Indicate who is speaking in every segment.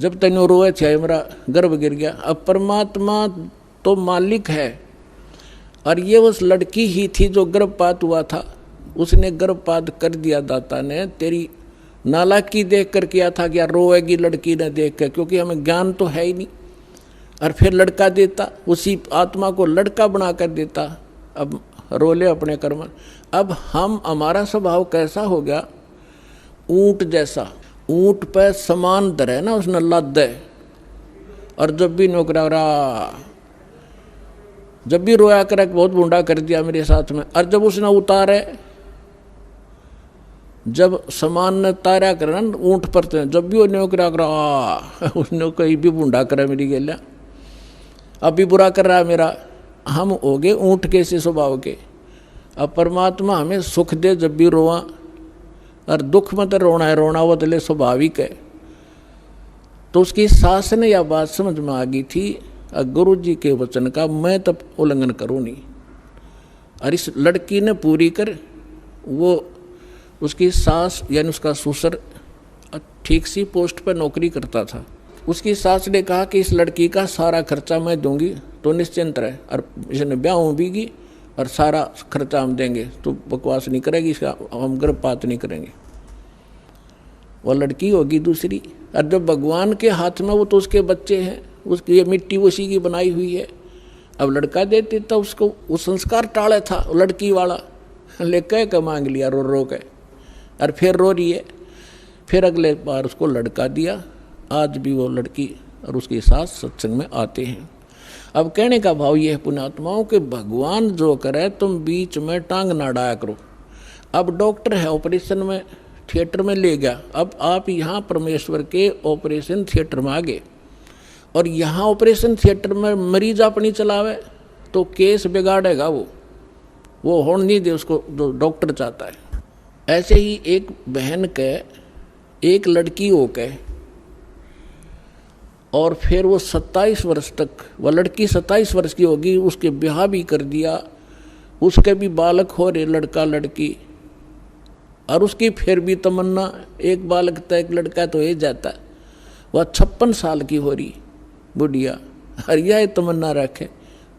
Speaker 1: जब तैनो रोए थे मेरा गर्भ गिर गया। अब परमात्मा तो मालिक है, और ये उस लड़की ही थी जो गर्भपात हुआ था, उसने गर्भपात कर दिया दाता ने। तेरी नालायकी देख कर किया था, क्या रोएगी लड़की ने देख कर, क्योंकि हमें ज्ञान तो है ही नहीं। और फिर लड़का देता, उसी आत्मा को लड़का बना कर देता। अब रोले अपने कर्म। अब हमारा स्वभाव कैसा हो गया, ऊंट जैसा। ऊंट पे समान धरे ना उसने लाद दे, और जब भी नौकरा जब भी रोया करे बहुत बूंदा कर दिया मेरे साथ में, और जब उसने उतारे, जब समान ने तारा करे ना ऊंट पर, जब भी वो नौकरा करा उसने कहीं भी बूंदा करे मेरी गेल्या, अब भी बुरा कर रहा है मेरा। हम हो गए ऊंट के से स्वभाव के। अब परमात्मा हमें सुख दे जब भी रोआ, और दुख में तो रोना है, रोना वो तो स्वाभाविक है। तो उसकी सास ने यह बात समझ में आ गई थी, गुरु जी के वचन का मैं तब उल्लंघन करूँ नहीं। और इस लड़की ने पूरी कर, वो उसकी सास यानी उसका ससुर ठीक सी पोस्ट पर नौकरी करता था। उसकी सास ने कहा कि इस लड़की का सारा खर्चा मैं दूंगी, तो निश्चिंत रहे, और इसने ब्याह भी और सारा खर्चा हम देंगे, तो बकवास नहीं करेगी, इसका हम गर्भपात नहीं करेंगे। वो लड़की होगी दूसरी, और जब भगवान के हाथ में, वो तो उसके बच्चे हैं, उसकी ये मिट्टी उसी की बनाई हुई है। अब लड़का देते तो उसको वो संस्कार टाले था लड़की वाला, लेकर के मांग लिया रो रो के, और फिर रो रही है। फिर अगले बार उसको लड़का दिया। आज भी वो लड़की और उसकी सास सत्संग में आते हैं। अब कहने का भाव ये है पुण्यात्माओं के, भगवान जो करे तुम बीच में टांग ना डाया करो। अब डॉक्टर है ऑपरेशन में थिएटर में ले गया, अब आप यहाँ परमेश्वर के ऑपरेशन थिएटर में आ गए, और यहाँ ऑपरेशन थिएटर में मरीज अपनी चलावे तो केस बिगाड़ेगा, वो होने नहीं दे उसको जो डॉक्टर चाहता है। ऐसे ही एक बहन के एक लड़की हो के, और फिर वो 27 वर्ष तक, वह लड़की 27 वर्ष की होगी, उसके ब्याह भी कर दिया, उसके भी बालक हो रहे, लड़का लड़की, और उसकी फिर भी तमन्ना एक बालक था एक लड़का तो ये जाता। वह 56 साल की हो रही बुढ़िया, और यह तमन्ना रखे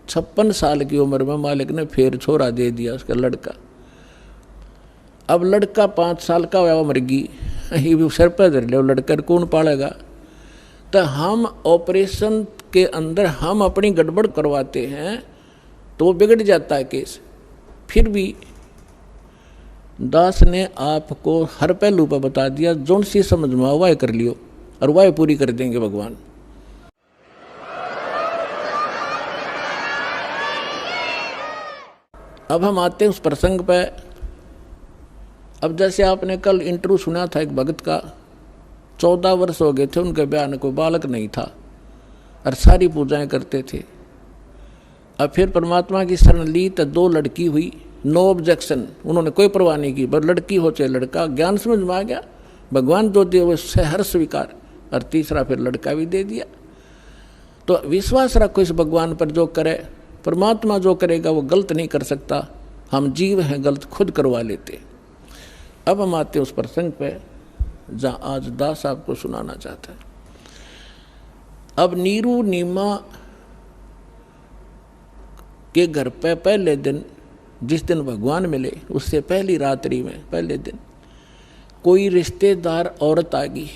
Speaker 1: 56 साल की उम्र में मालिक ने फिर छोरा दे दिया उसका लड़का। अब लड़का 5 साल का हुआ, मर गई, ये भी सर पर धर ले, लड़का कौन पालेगा। तो हम ऑपरेशन के अंदर हम अपनी गड़बड़ करवाते हैं तो वो बिगड़ जाता है केस। फिर भी दास ने आपको हर पहलू पर बता दिया, जोन सी समझ में आओ वाह कर लियो, और वाह पूरी कर देंगे भगवान। अब हम आते हैं उस प्रसंग पे। अब जैसे आपने कल इंटरव्यू सुना था एक भगत का, 14 वर्ष हो गए थे उनके ब्याह में, कोई बालक नहीं था, और सारी पूजाएं करते थे। अब फिर परमात्मा की शरण ली तो 2 लड़की हुई, नो ऑब्जेक्शन, उन्होंने कोई परवाह नहीं की, बस लड़की हो चाहे लड़का, ज्ञान समझ में आ गया, भगवान जो दे वो हर स्वीकार, और तीसरा फिर लड़का भी दे दिया। तो विश्वास रखो इस भगवान पर, जो करे परमात्मा जो करेगा वो गलत नहीं कर सकता। हम जीव हैं, गलत खुद करवा लेते। अब हम आते उस प्रसंग पे जहाँ आज दास आपको सुनाना चाहता है। अब नीरू नीमा के घर पे पहले दिन, जिस दिन भगवान मिले उससे पहली रात्रि में पहले दिन, कोई रिश्तेदार औरत आ गई,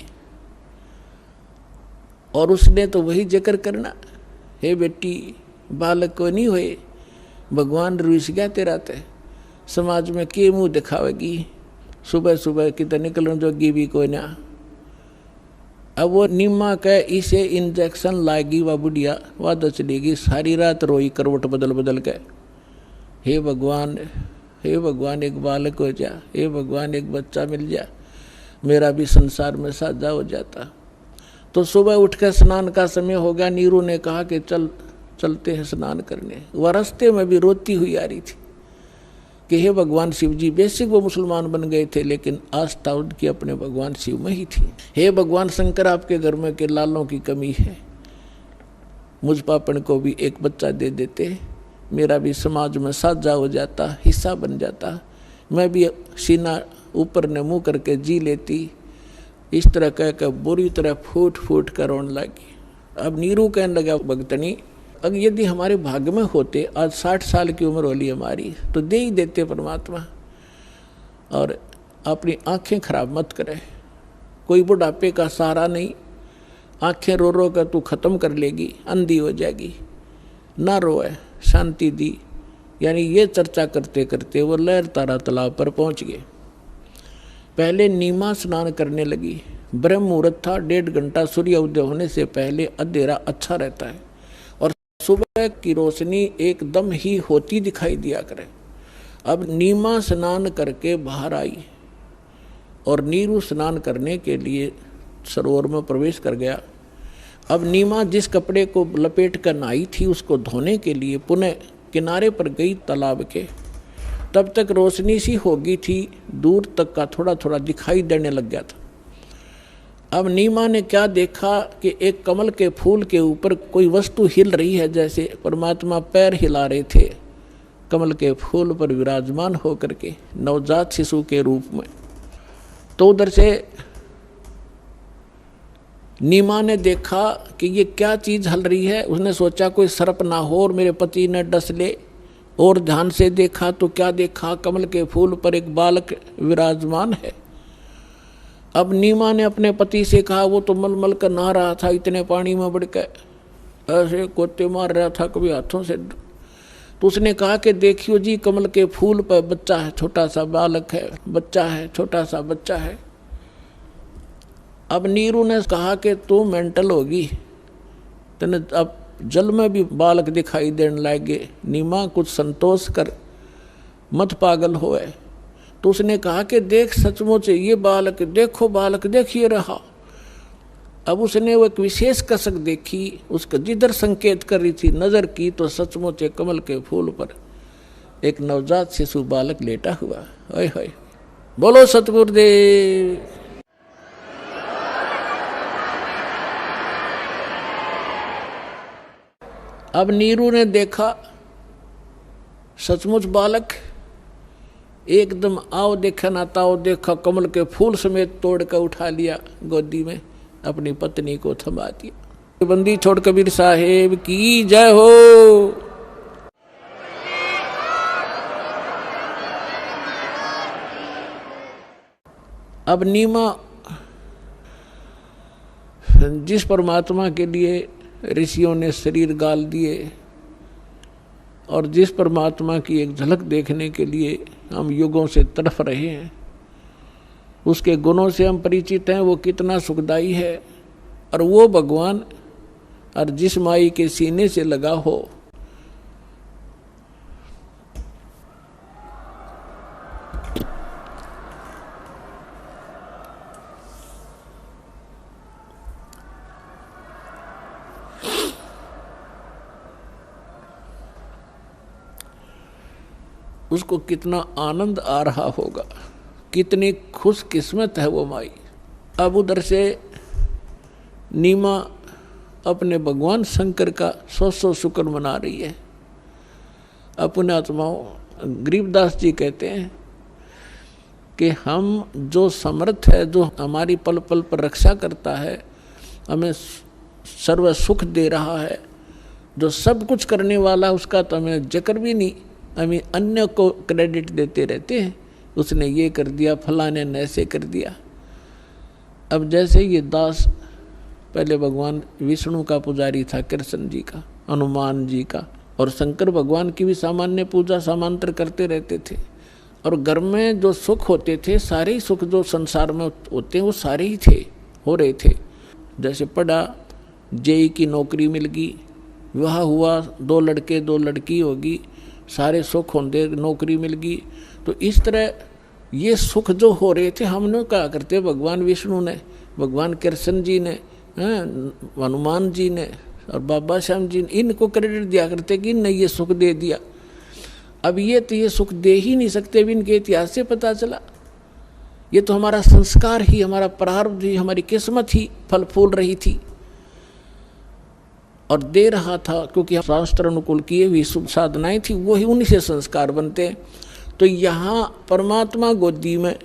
Speaker 1: और उसने तो वही जिक्र करना, हे बेटी बालक को नहीं हुए, भगवान रुस गया तेरा ते, समाज में के मुँह दिखावेगी, सुबह सुबह कितने निकलने जोगी भी कोई ना। अब वो निम्मा के इसे इंजेक्शन लाएगी, वह बुढ़िया वादा चलेगी, सारी रात रोई करवट बदल बदल के, हे भगवान एक बालक हो जा, हे भगवान एक बच्चा मिल जा, मेरा भी संसार में साझा हो जाता। तो सुबह उठ कर स्नान का समय हो गया। नीरू ने कहा कि चलते हैं स्नान करने। वह रास्ते में भी रोती हुई आ रही थी कि हे भगवान शिव जी, बेसिक वो मुसलमान बन गए थे लेकिन आस्था उनकी अपने भगवान शिव में ही थी। हे भगवान शंकर, आपके घर में के लालों की कमी है, मुझ पापन को भी एक बच्चा दे देते, मेरा भी समाज में साझा हो जाता, हिस्सा बन जाता, मैं भी सीना ऊपर ने मुँह करके जी लेती, इस तरह कह कर बुरी तरह फूट फूट कर रोने लगी। अब नीरू कहने लगा, भगतनी अगर यदि हमारे भाग्य में होते, आज 60 साल की उम्र होली हमारी, तो दे ही देते परमात्मा। और अपनी आंखें खराब मत करे, कोई बुढ़ापे का सहारा नहीं, आंखें रो रो कर तू ख़त्म कर लेगी, अंधी हो जाएगी, ना रोए, शांति दी। यानी ये चर्चा करते करते वो लहर तारा तालाब पर पहुंच गए। पहले नीमा स्नान करने लगी। ब्रह्म मुहूर्त था, 1.5 घंटा सूर्य उदय होने से पहले अंधेरा अच्छा रहता है और सुबह की रोशनी एकदम ही होती दिखाई दिया करे। अब नीमा स्नान करके बाहर आई और नीरू स्नान करने के लिए सरोवर में प्रवेश कर गया। अब नीमा जिस कपड़े को लपेट कर नहाई थी उसको धोने के लिए पुनः किनारे पर गई तालाब के। तब तक रोशनी सी हो गई थी, दूर तक का थोड़ा थोड़ा दिखाई देने लग गया था। अब नीमा ने क्या देखा कि एक कमल के फूल के ऊपर कोई वस्तु हिल रही है, जैसे परमात्मा पैर हिला रहे थे कमल के फूल पर विराजमान होकर के नवजात शिशु के रूप में। तो उधर से नीमा ने देखा कि ये क्या चीज़ हल रही है। उसने सोचा कोई सर्प ना हो और मेरे पति ने डस ले, और ध्यान से देखा तो क्या देखा, कमल के फूल पर एक बालक विराजमान है। अब नीमा ने अपने पति से कहा, वो तो मलमल कर नहा रहा था, इतने पानी में बढ़ के ऐसे कोते मार रहा था कभी हाथों से। तो उसने कहा कि देखियो जी, कमल के फूल पर बच्चा है, छोटा सा बालक है, बच्चा है, छोटा सा बच्चा है। अब नीरू ने कहा कि तू मेंटल होगी, तेने अब जल में भी बालक दिखाई देने लगे, नीमा कुछ संतोष कर, मत पागल होए। तो उसने कहा कि देख सचमुच ये बालक, देखो बालक देखिए रहा। अब उसने वो एक विशेष कसक देखी, उसका जिधर संकेत कर रही थी नजर की तो सचमुच एक कमल के फूल पर एक नवजात शिशु बालक लेटा हुआ। हाय हाय, बोलो सतगुरुदेव। अब नीरू ने देखा सचमुच बालक एकदम आओ देखा ना ताओ देखा, कमल के फूल समेत तोड़ कर उठा लिया, गोदी में अपनी पत्नी को थमा दिया। बंदी छोड़ कबीर साहेब की जय हो। अब नीमा जिस परमात्मा के लिए ऋषियों ने शरीर गाल दिए और जिस परमात्मा की एक झलक देखने के लिए हम युगों से तड़फ रहे हैं, उसके गुणों से हम परिचित हैं, वो कितना सुखदाई है। और वो भगवान और जिस माई के सीने से लगा हो, उसको कितना आनंद आ रहा होगा, कितनी खुश किस्मत है वो माई। अब उधर से नीमा अपने भगवान शंकर का 100 शुक्र मना रही है। अपने आत्माओं, गरीबदास जी कहते हैं कि हम जो समर्थ है, जो हमारी पल पल पर रक्षा करता है, हमें सर्व सुख दे रहा है, जो सब कुछ करने वाला, उसका तो हमें जिक्र भी नहीं, हमें अन्य को क्रेडिट देते रहते हैं, उसने ये कर दिया, फलाने ने ऐसे कर दिया। अब जैसे ये दास पहले भगवान विष्णु का पुजारी था, कृष्ण जी का, हनुमान जी का, और शंकर भगवान की भी सामान्य पूजा सामांतर करते रहते थे। और घर में जो सुख होते थे, सारे ही सुख जो संसार में होते हैं वो सारे ही थे, हो रहे थे। जैसे पढ़ा, जेई की नौकरी मिल गई, विवाह हुआ, 2 लड़के 2 लड़की होगी, सारे सुख होंगे, नौकरी मिल गई। तो इस तरह ये सुख जो हो रहे थे, हमने क्या करते, भगवान विष्णु ने, भगवान कृष्ण जी ने, हनुमान जी ने और बाबा श्याम जी ने, इनको क्रेडिट दिया करते कि इनने ये सुख दे दिया। अब ये तो ये सुख दे ही नहीं सकते, भी इनके इतिहास से पता चला। ये तो हमारा संस्कार ही, हमारा प्रारब्ध ही, हमारी किस्मत ही फल फूल रही थी और दे रहा था, क्योंकि शास्त्र अनुकूल किए हुई शुभ साधनाएं थी, वही उन्हीं से संस्कार बनते। तो यहाँ परमात्मा गोदी में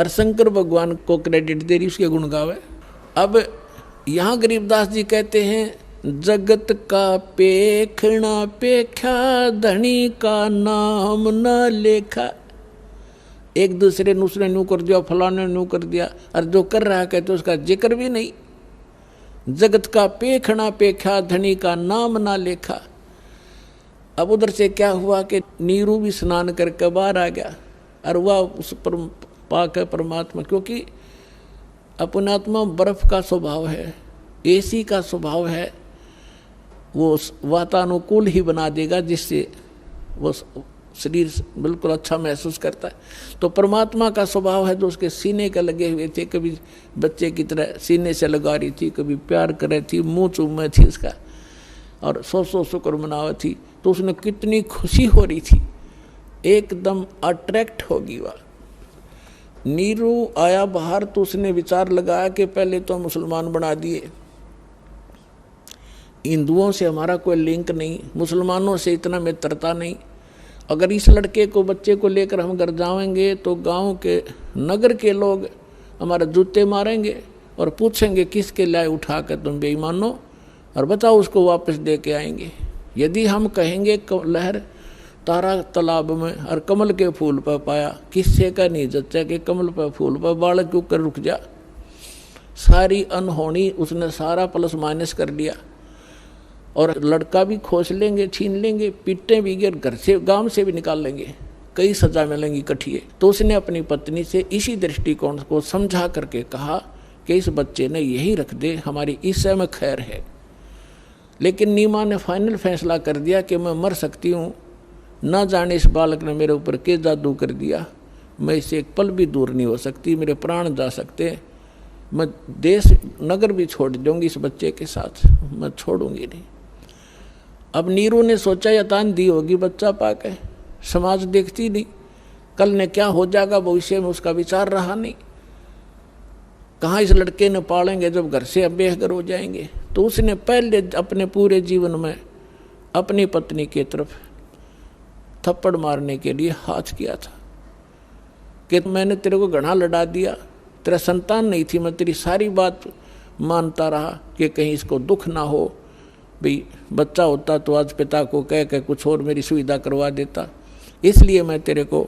Speaker 1: और शंकर भगवान को क्रेडिट दे रही, उसके गुण गावे। अब यहाँ गरीबदास जी कहते हैं जगत का पेखना पेख्या धनी का नाम न लेखा। एक दूसरे ने उसने न्यू कर दिया, फलाने न्यू कर दिया, और जो कर रहा है कहते उसका जिक्र भी नहीं। जगत का पेखना पेख्या धनी का नाम ना लेखा। अब उधर से क्या हुआ कि नीरू भी स्नान करके बाहर आ गया, और वह उस पर पाक है परमात्मा, क्योंकि अपनात्मा बर्फ का स्वभाव है, एसी का स्वभाव है, वो वातानुकूल ही बना देगा जिससे वो शरीर बिल्कुल अच्छा महसूस करता है। तो परमात्मा का स्वभाव है जो उसके सीने के लगे हुए थे, कभी बच्चे की तरह सीने से लगा रही थी, कभी प्यार कर रही थी, मुँह चूमे थी उसका, और सौ शुक्र मनावा थी। तो उसने कितनी खुशी हो रही थी, एकदम अट्रैक्ट होगी वह। नीरू आया बाहर तो उसने विचार लगाया कि पहले तो मुसलमान बना दिए, हिंदुओं से हमारा कोई लिंक नहीं, मुसलमानों से इतना मित्रता नहीं। अगर इस लड़के को बच्चे को लेकर हम घर जाएंगे तो गांव के नगर के लोग हमारे जूते मारेंगे और पूछेंगे किसके लाए उठा कर तुम बेईमानो, और बताओ उसको वापस दे के आएंगे। यदि हम कहेंगे लहर तारा तालाब में और कमल के फूल पर पाया, किससे का नहीं जच्चा कि कमल पर फूल पर बालक क्यों कर रुक जा। सारी अनहोनी उसने सारा प्लस माइनस कर लिया, और लड़का भी खोस लेंगे, छीन लेंगे, पीटे भी गिर, घर से गांव से भी निकाल लेंगे, कई सजा मिलेंगी कठिए। तो उसने अपनी पत्नी से इसी दृष्टिकोण को समझा करके कहा कि इस बच्चे ने यही रख दे, हमारी ईसा में खैर है। लेकिन नीमा ने फाइनल फैसला कर दिया कि मैं मर सकती हूँ, ना जाने इस बालक ने मेरे ऊपर के जादू कर दिया, मैं इससे एक पल भी दूर नहीं हो सकती, मेरे प्राण जा सकते, मैं देश नगर भी छोड़ दूंगी इस बच्चे के साथ, मैं छोड़ूंगी नहीं। अब नीरू ने सोचा यतान दी होगी बच्चा पाके, समाज देखती नहीं, कल ने क्या हो जाएगा भविष्य में उसका विचार रहा नहीं, कहाँ इस लड़के ने पालेंगे जब घर से अब बेघर हो जाएंगे। तो उसने पहले अपने पूरे जीवन में अपनी पत्नी की तरफ थप्पड़ मारने के लिए हाथ किया था कि मैंने तेरे को घना लड़ा दिया, तेरा संतान नहीं थी, मैं तेरी सारी बात मानता रहा कि कहीं इसको दुख ना हो, भाई बच्चा होता तो आज पिता को कह के कुछ और मेरी सुविधा करवा देता, इसलिए मैं तेरे को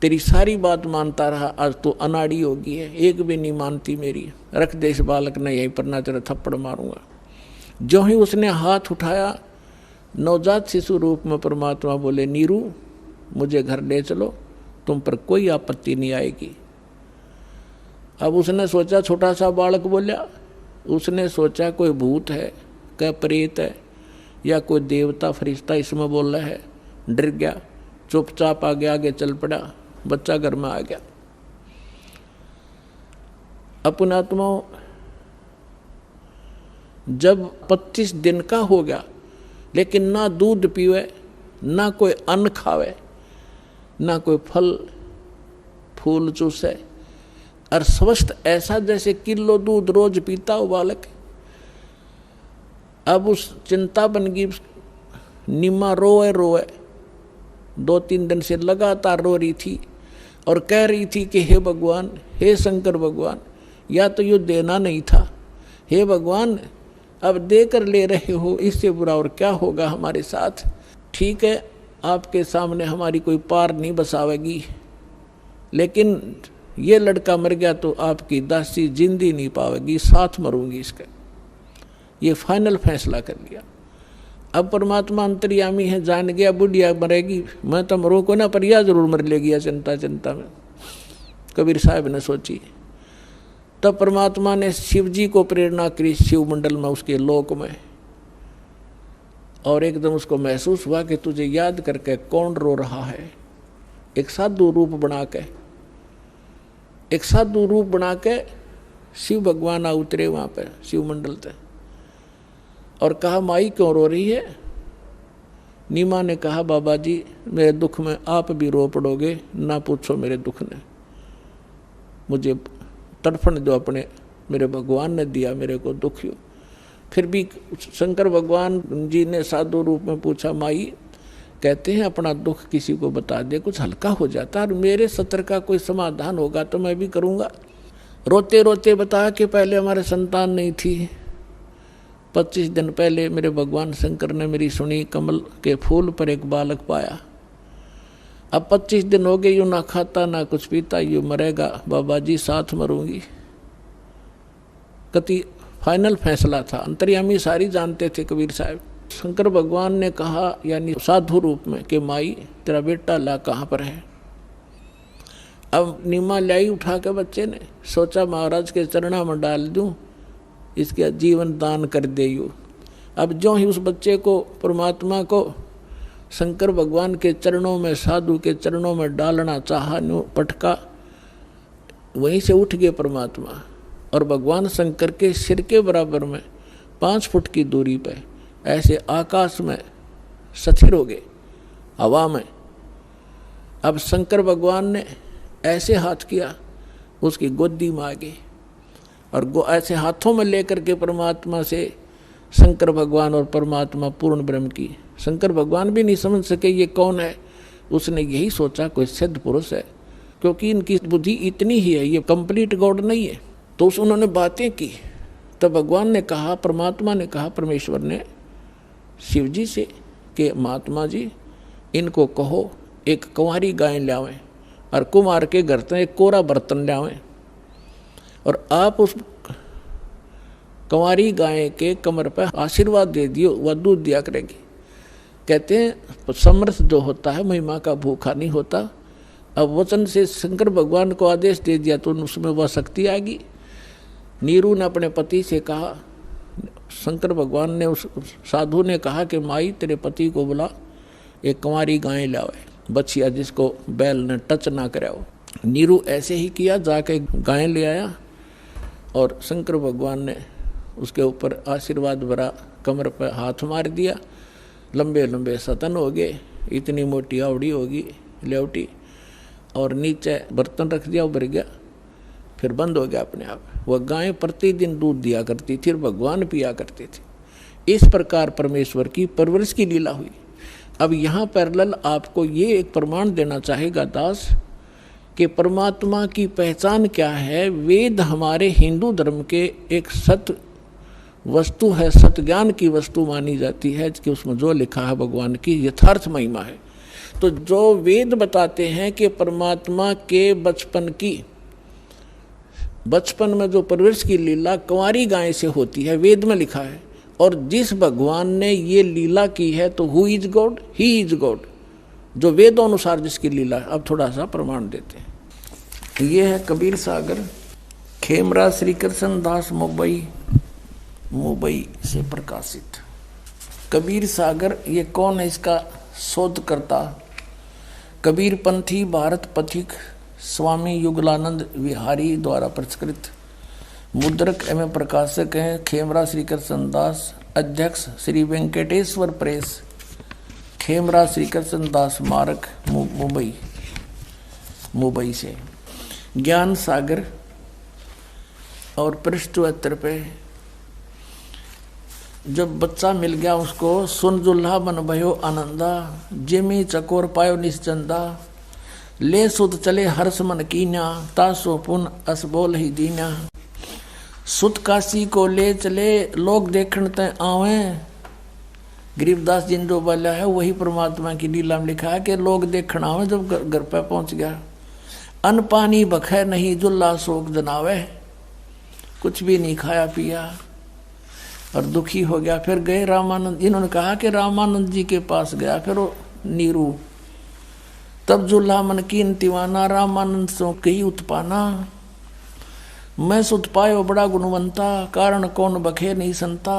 Speaker 1: तेरी सारी बात मानता रहा, आज तो अनाड़ी होगी है, एक भी नहीं मानती मेरी, रख दे इस बालक ने यहीं पर, ना तेरा थप्पड़ मारूंगा। जो ही उसने हाथ उठाया, नवजात शिशु रूप में परमात्मा बोले नीरू मुझे घर ले चलो, तुम पर कोई आपत्ति नहीं आएगी। अब उसने सोचा, छोटा सा बालक बोला, उसने सोचा कोई भूत है, क्या प्रेत है, या कोई देवता फरिश्ता इसमें बोल रहा है, डर गया, चुपचाप आगे आगे चल पड़ा, बच्चा घर में आ गया। अपनात्मा जब 25 दिन का हो गया, लेकिन ना दूध पीवे, ना कोई अन्न खावे, ना कोई फल फूल चूसे, और स्वस्थ ऐसा जैसे किलो दूध रोज पीता हो बालक। अब उस चिंता बन गई, निम्मा रोए 2-3 दिन से लगातार रो रही थी और कह रही थी कि हे भगवान, हे शंकर भगवान, या तो ये देना नहीं था, हे भगवान अब दे कर ले रहे हो, इससे बुरा और क्या होगा हमारे साथ। ठीक है, आपके सामने हमारी कोई पार नहीं बसावेगी, लेकिन ये लड़का मर गया तो आपकी दासी जिंदी नहीं पावेगी, साथ मरूंगी इसका। ये फाइनल फैसला कर लिया। अब परमात्मा अंतर्यामी है, जान गया बुढ़िया मरेगी, मैं तो मरो को ना, पर यह जरूर मर लेगी चिंता में, कबीर साहब ने सोची। तब परमात्मा ने शिव जी को प्रेरणा करी शिव मंडल में, उसके लोक में, और एकदम उसको महसूस हुआ कि तुझे याद करके कौन रो रहा है। एक साधु रूप बना के शिव भगवान आ उतरे वहाँ पे शिव मंडल से, और कहा माई क्यों रो रही है। नीमा ने कहा बाबा जी मेरे दुख में आप भी रो पड़ोगे, ना पूछो मेरे दुख ने, मुझे तड़फन जो अपने मेरे भगवान ने दिया मेरे को दुख हो। फिर भी शंकर भगवान जी ने साधु रूप में पूछा माई कहते हैं अपना दुख किसी को बता दे कुछ हल्का हो जाता है, और मेरे सत्र का कोई समाधान होगा तो मैं भी करूँगा। रोते रोते बता कि पहले हमारे संतान नहीं थी, 25 दिन पहले मेरे भगवान शंकर ने मेरी सुनी, कमल के फूल पर एक बालक पाया। अब 25 दिन हो गए, यूँ ना खाता ना कुछ पीता, यूँ मरेगा बाबा जी, साथ मरूंगी। कति फाइनल फैसला था, अंतर्यामी सारी जानते थे कबीर साहब। शंकर भगवान ने कहा यानी साधु रूप में कि माई तेरा बेटा ला कहाँ पर है। अब नीमा लाई उठा के बच्चे ने, सोचा महाराज के चरणों में डाल दूं, इसके जीवन दान कर दे यूँ। अब जो ही उस बच्चे को परमात्मा को शंकर भगवान के चरणों में, साधु के चरणों में डालना चाहा, न्यू पटका, वहीं से उठ गए परमात्मा और भगवान शंकर के सिर के बराबर में 5 फुट की दूरी पे ऐसे आकाश में स्थिर हो गए, हवा में। अब शंकर भगवान ने ऐसे हाथ किया, उसकी गोदी में आ गई और ऐसे हाथों में लेकर के परमात्मा से शंकर भगवान और परमात्मा पूर्ण ब्रह्म की। शंकर भगवान भी नहीं समझ सके ये कौन है, उसने यही सोचा कोई सिद्ध पुरुष है, क्योंकि इनकी बुद्धि इतनी ही है, ये कंप्लीट गॉड नहीं है। तो उन्होंने बातें की, तब भगवान ने कहा, परमात्मा ने कहा, परमेश्वर ने शिव जी से कि महात्मा जी इनको कहो एक कुंवारी गाय लावें और कुमार के घर से एक कोरा बर्तन लावें, और आप उस कुंवारी गाय के कमर पर आशीर्वाद दे दियो, वह दूध दिया करेगी। कहते हैं समर्थ जो होता है महिमा का भूखा नहीं होता। अब वचन से शंकर भगवान को आदेश दे दिया तो उसमें वह शक्ति आ गई। नीरू ने अपने पति से कहा, शंकर भगवान ने उस साधु ने कहा कि माई तेरे पति को बुला, एक कुंवारी गाय लावे, बछिया जिसको बैल ने टच ना कराओ। नीरू ऐसे ही किया, जाके गाय ले आया और शंकर भगवान ने उसके ऊपर आशीर्वाद भरा, कमर पर हाथ मार दिया, लंबे लंबे सतन हो गए, इतनी मोटी आवड़ी होगी लेवटी, और नीचे बर्तन रख दिया, उभर गया, फिर बंद हो गया अपने आप। वह गाय प्रतिदिन दूध दिया करती थी और भगवान पिया करते थे। इस प्रकार परमेश्वर की परवरिश की लीला हुई। अब यहाँ पैरेलल आपको ये एक प्रमाण देना चाहेगा दास कि परमात्मा की पहचान क्या है। वेद हमारे हिंदू धर्म के एक सत्य वस्तु है, सत्य ज्ञान की वस्तु मानी जाती है कि उसमें जो लिखा है भगवान की यथार्थ महिमा है। तो जो वेद बताते हैं कि परमात्मा के बचपन में जो परवरिश की लीला कुंवारी गाय से होती है, वेद में लिखा है। और जिस भगवान ने ये लीला की है तो who is God, he is God, जो वेदों अनुसार जिसकी लीला है। अब थोड़ा सा प्रमाण देते हैं। ये है कबीर सागर, खेमरा श्री कृष्ण दास मुंबई से प्रकाशित। कबीर सागर ये कौन है, इसका शोधकर्ता कबीर पंथी भारत पथिक स्वामी युगलानंद विहारी द्वारा पुरस्कृत मुद्रक एवं प्रकाशक हैं खेमरा श्री कृष्ण दास, अध्यक्ष श्री वेंकटेश्वर प्रेस, खेमरा श्री कृष्ण दास स्मारक मुंबई से। ज्ञान सागर और पृष्ठ 74 पे, जब बच्चा मिल गया उसको, सुन जुल्हा बन भयो आनंदा, जिमी चकोर पायो निश्चंदा, ले सुत चले हर्ष मन कीन्या, तासो पुन असबोल ही दीन्या। सुत काशी को ले चले लोग देखण तय आवे। गरीबदास जिन जो बोला है वही परमात्मा की लीला में लिखा है कि लोग देखण आवे। जब घर पे पहुंच गया, अन्न पानी बखे नहीं जुल्ला शोक जनावे, कुछ भी नहीं खाया पिया और दुखी हो गया। फिर गए रामानंद, इन्होंने कहा कि रामानंद जी के पास गया। फिर वो नीरू, तब जुल्हा मन कीन तिवाना, रामानंद सो कही उत्पाना, मैं सुत पायो बड़ा गुणवंता, कारण कौन बखे नहीं संता।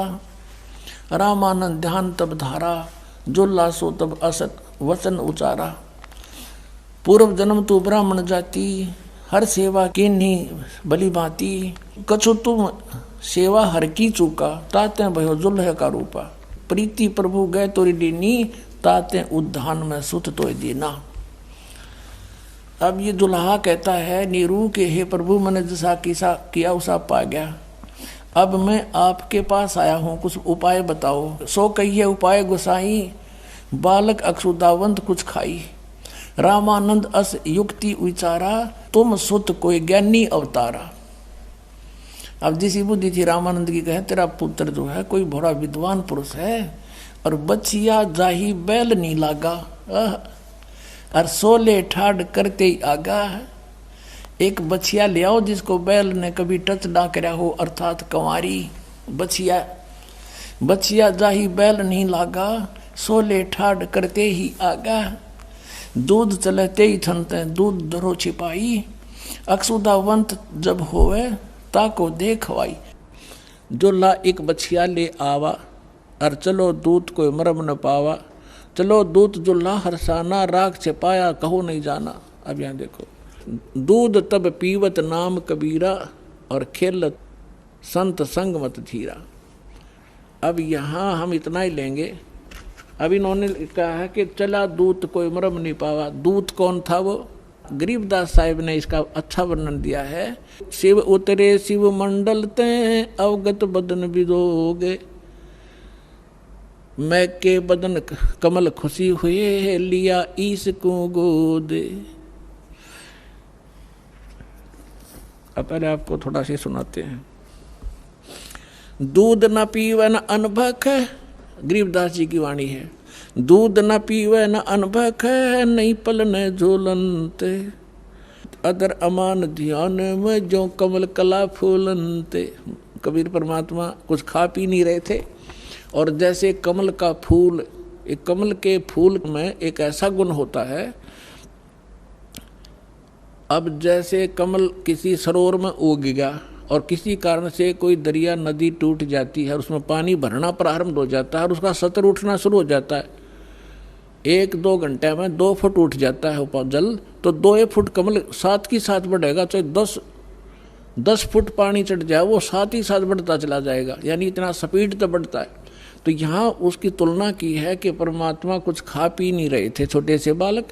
Speaker 1: रामानंद ध्यान तब धारा, जुल्हा सो तब असत वचन उचारा। पूर्व जन्म तू ब्राह्मण जाति, हर सेवा कीन्ही भली भांति, कछु तुम सेवा हर की चूका, ताते भयो जुल्ह का रूपा। प्रीति प्रभु गए तोरी दीनी, ताते उद्धान में सुत तो दीना। अब ये दुल्हा कहता है नीरू के हे प्रभु, मैंने जैसा किया उसा पा गया, अब मैं आपके पास आया हूँ, कुछ उपाय बताओ। सो कहिए उपाय गोसाई, बालक अक्षुदावंत कुछ खाई, रामानंद अस युक्ति विचारा, तुम सुत कोई ज्ञानी अवतारा। अब जिसी बुद्धि थी रामानंद की, कहे तेरा पुत्र जो है कोई बड़ा विद्वान पुरुष है, और बचिया जाही बैल नहीं लागा, और सोले ठाड़ करते ही आगा। एक बछिया ले आओ जिसको बैल ने कभी टच ना करा हो, अर्थात कंवारी बछिया। बछिया जाही बैल नहीं लागा, सोले ठाड़ करते ही आगा। दूध चलते ही थनते दूध धरो छिपाई, अक्षुदावंत जब होवे ताको देखवाई। जो ला एक बछिया ले आवा, और चलो दूत कोई मरम न पावा। चलो दूत जो ला हरसाना, राख छिपाया कहो नहीं जाना। अब यहाँ देखो, दूध तब पीवत नाम कबीरा, और खेलत संत संग मत धीरा। अब यहाँ हम इतना ही लेंगे। अब इन्होंने कहा है कि चला दूत कोई मरम नहीं पावा। दूत कौन था? वो गरीबदास साहिब ने इसका अच्छा वर्णन दिया है। शिव उतरे शिव मंडल ते, अवगत बदन विदोगे। मैं के बदन कमल खुशी हुए, लिया ईस को गोदे। अब पहले आपको थोड़ा सी सुनाते हैं। दूध न पीवे न अनभक, गरीबदास जी की वाणी है। दूध न पीवे न अनभक, नहीं पलने झोलनते। अदर अमान ध्यान में जो कमल कला फूलनते। कबीर परमात्मा कुछ खा पी नहीं रहे थे, और जैसे कमल का फूल, एक कमल के फूल में एक ऐसा गुण होता है, अब जैसे कमल किसी सरोवर में उग गया और किसी कारण से कोई दरिया नदी टूट जाती है और उसमें पानी भरना प्रारंभ हो जाता है और उसका सतर उठना शुरू हो जाता है, 1-2 घंटे में 2 फुट उठ जाता है ऊपर जल, तो 2 फुट कमल साथ ही साथ बढ़ेगा। चाहे 10 फुट पानी चढ़ जाए वो साथ ही साथ बढ़ता चला जाएगा, यानी इतना स्पीड तो बढ़ता है। तो यहाँ उसकी तुलना की है कि परमात्मा कुछ खा पी नहीं रहे थे छोटे से बालक,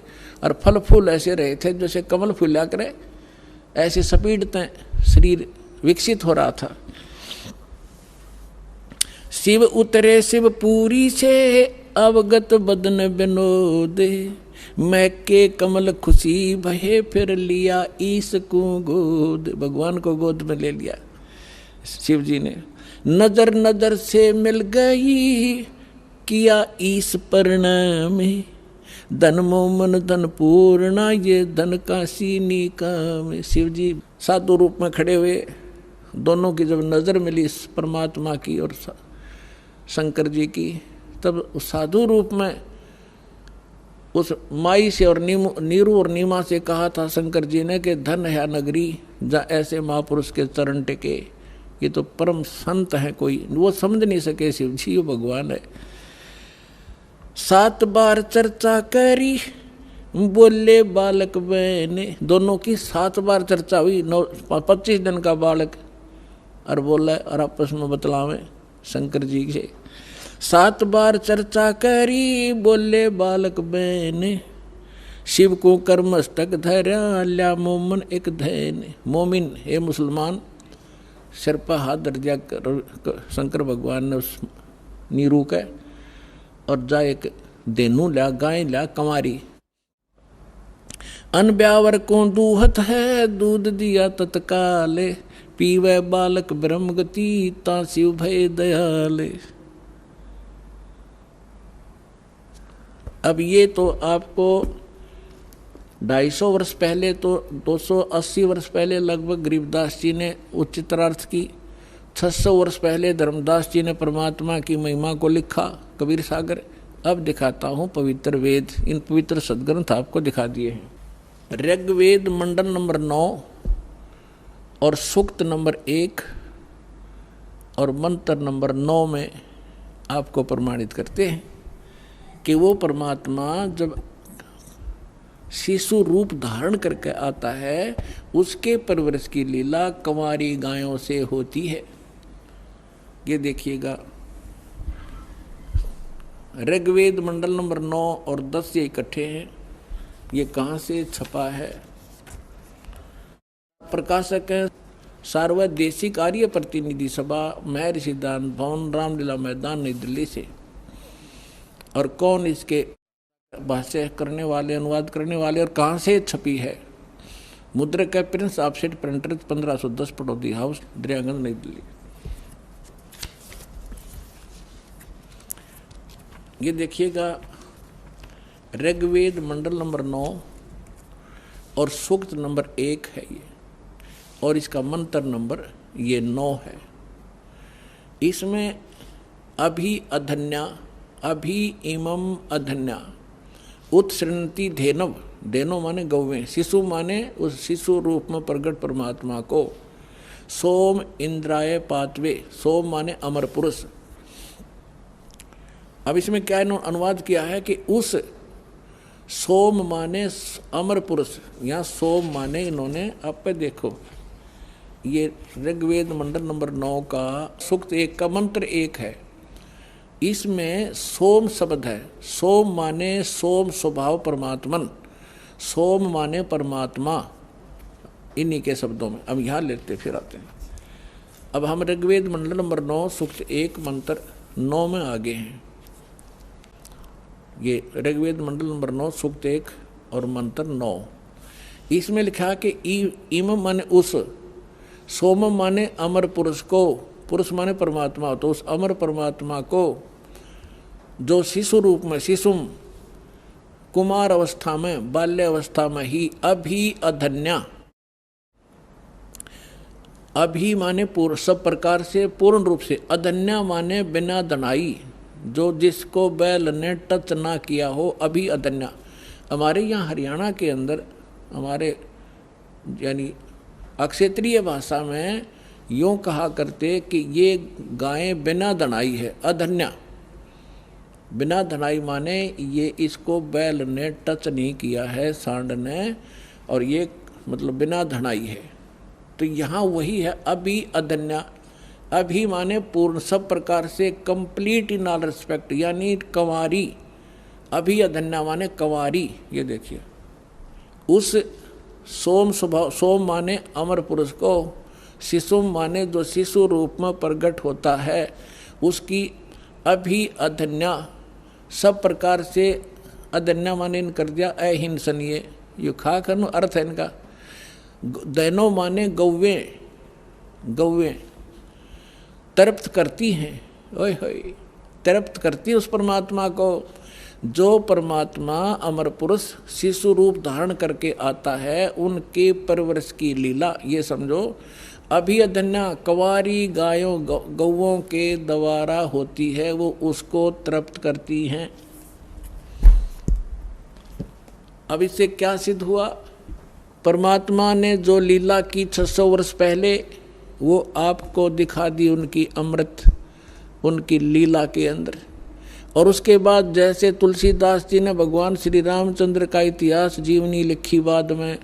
Speaker 1: और फल फूल ऐसे रहे थे जैसे कमल फूला करे, ऐसे स्पीड तय शरीर विकसित हो रहा था। शिव उतरे शिव पूरी से, अवगत बदन विनोदे। मैं के कमल खुशी भये, फिर लिया ईस को गोद। भगवान को गोद में ले लिया शिव जी ने। नजर नजर से मिल गई, किया ईस प्रणाम। धन मोमन धन पूर्णा, ये धन का सीनी काम। शिव जी साधु रूप में खड़े हुए, दोनों की जब नजर मिली परमात्मा की और शंकर जी की, तब साधु रूप में उस माई से और नीरू और नीमा से कहा था शंकर जी ने कि धन है नगरी जहाँ ऐसे महापुरुष के चरण टिके। ये तो परम संत है, कोई वो समझ नहीं सके शिव जी वो भगवान है। 7 बार चर्चा करी, बोले बालक बहने। दोनों की 7 बार चर्चा हुई। 25 दिन का बालक और बोला और आपस में बतलावे शंकर जी से। 7 बार चर्चा करी, बोले बालक बहने। शिव को कर्मस्तक धरा, ल्या मोमन एक धैन। मोमिन हे मुसलमान, सिर पर हाथ धर दिया शंकर भगवान ने उस नीरू के, और जा एक देनू लिया, गाय लिया कंवारी। अन ब्यावर को दूहत है, दूध दिया तत्काले। पीवे बालक ब्रह्म गति, ता शिव भय दयाले। अब ये तो आपको 250 वर्ष पहले, तो 280 वर्ष पहले लगभग गरीबदास जी ने उच्चतरार्थ की। 600 वर्ष पहले धर्मदास जी ने परमात्मा की महिमा को लिखा, कबीर सागर। अब दिखाता हूँ पवित्र वेद, इन पवित्र सदग्रंथ आपको दिखा दिए हैं। ऋग्वेद मंडल नंबर 9 और सूक्त नंबर 1 और मंत्र नंबर 9 में आपको प्रमाणित करते हैं कि वो परमात्मा जब शिशु रूप धारण करके आता है, उसके परवरिश की लीला कंवारी गायों से होती है। ये देखिएगा, ऋग्वेद मंडल नंबर 9 और 10 ये इकट्ठे हैं। ये कहाँ से छपा है? प्रकाशक है सार्वदेशिक आर्य प्रतिनिधि सभा, महर्षि सिद्धांत भवन, रामलीला मैदान, नई दिल्ली से। और कौन इसके भाष्य करने वाले, अनुवाद करने वाले, और कहाँ से छपी है। मुद्रक है Prince offset printer 1510 Pataudi house, Daryaganj, नई दिल्ली। ये देखिएगा ऋग्वेद मंडल नंबर 9 और सूक्त नंबर 1 है ये, और इसका मंत्र नंबर ये 9 है। इसमें अभि अधन्या, अभि इमम अधन्या उत्सृणति धेनव, धेनो माने गौवें, शिशु माने उस शिशु रूप में प्रगट परमात्मा को, सोम इंद्राय पातवे, सोम माने अमर पुरुष। अब इसमें क्या अनुवाद किया है कि उस सोम माने अमर पुरुष, यहाँ सोम माने इन्होंने, आप पे देखो ये ऋग्वेद मंडल नंबर 9 का सूक्त 1 का मंत्र 1 है। इसमें सोम शब्द है। सोम माने सोम स्वभाव परमात्मन, सोम माने परमात्मा, इन्हीं के शब्दों में। अब यहाँ लेते फिर आते हैं। अब हम ऋग्वेद मंडल नंबर 9 सूक्त 1 मंत्र 9 में आगे हैं। ये ऋग्वेद मंडल नंबर 9 सूक्त 1 और मंत्र 9, इसमें लिखा कि इम माने उस, सोम माने अमर पुरुष को, पुरुष माने परमात्मा, तो उस अमर परमात्मा को जो शिशु रूप में, शिशुम कुमार अवस्था में, बाल्य अवस्था में ही, अभि अधन्या, अभि माने पूर्ण, सब प्रकार से पूर्ण रूप से, अधन्या माने बिना दनाई, जो जिसको बैल ने टच ना किया हो, अभी अधन्या। हमारे यहाँ हरियाणा के अंदर, हमारे यानी अक्षेत्रीय भाषा में यूँ कहा करते कि ये गायें बिना दनाई है, अधन्या। बिना धनाई माने ये इसको बैल ने टच नहीं किया है, सांड ने, और ये मतलब बिना धनाई है। तो यहाँ वही है अभी अधन्या। अभी माने पूर्ण, सब प्रकार से कंप्लीट इन ऑल रिस्पेक्ट, यानी कंवारी। अभी अधन्या माने कंवारी। ये देखिए उस सोम स्वभाव, सोम माने अमर पुरुष को, शिशुम माने जो शिशु रूप में प्रकट होता है, उसकी अभी अधन्या, सब प्रकार से, अधन्या माने इन कर दिया अहिंसनीय, ये खा कर अर्थ है इनका। दैनो माने गौवें, गौवें तृप्त करती हैं, ओए होए तृप्त करती उस परमात्मा को, जो परमात्मा अमर पुरुष शिशु रूप धारण करके आता है, उनके परवरिश की लीला। ये समझो अभी अधन्या कंवारी गायों गौओं के द्वारा होती है, वो उसको तृप्त करती हैं। अब इससे क्या सिद्ध हुआ? परमात्मा ने जो लीला की 600 वर्ष पहले, वो आपको दिखा दी उनकी अमृत, उनकी लीला के अंदर। और उसके बाद जैसे तुलसीदास जी ने भगवान श्री रामचंद्र का इतिहास जीवनी लिखी बाद में,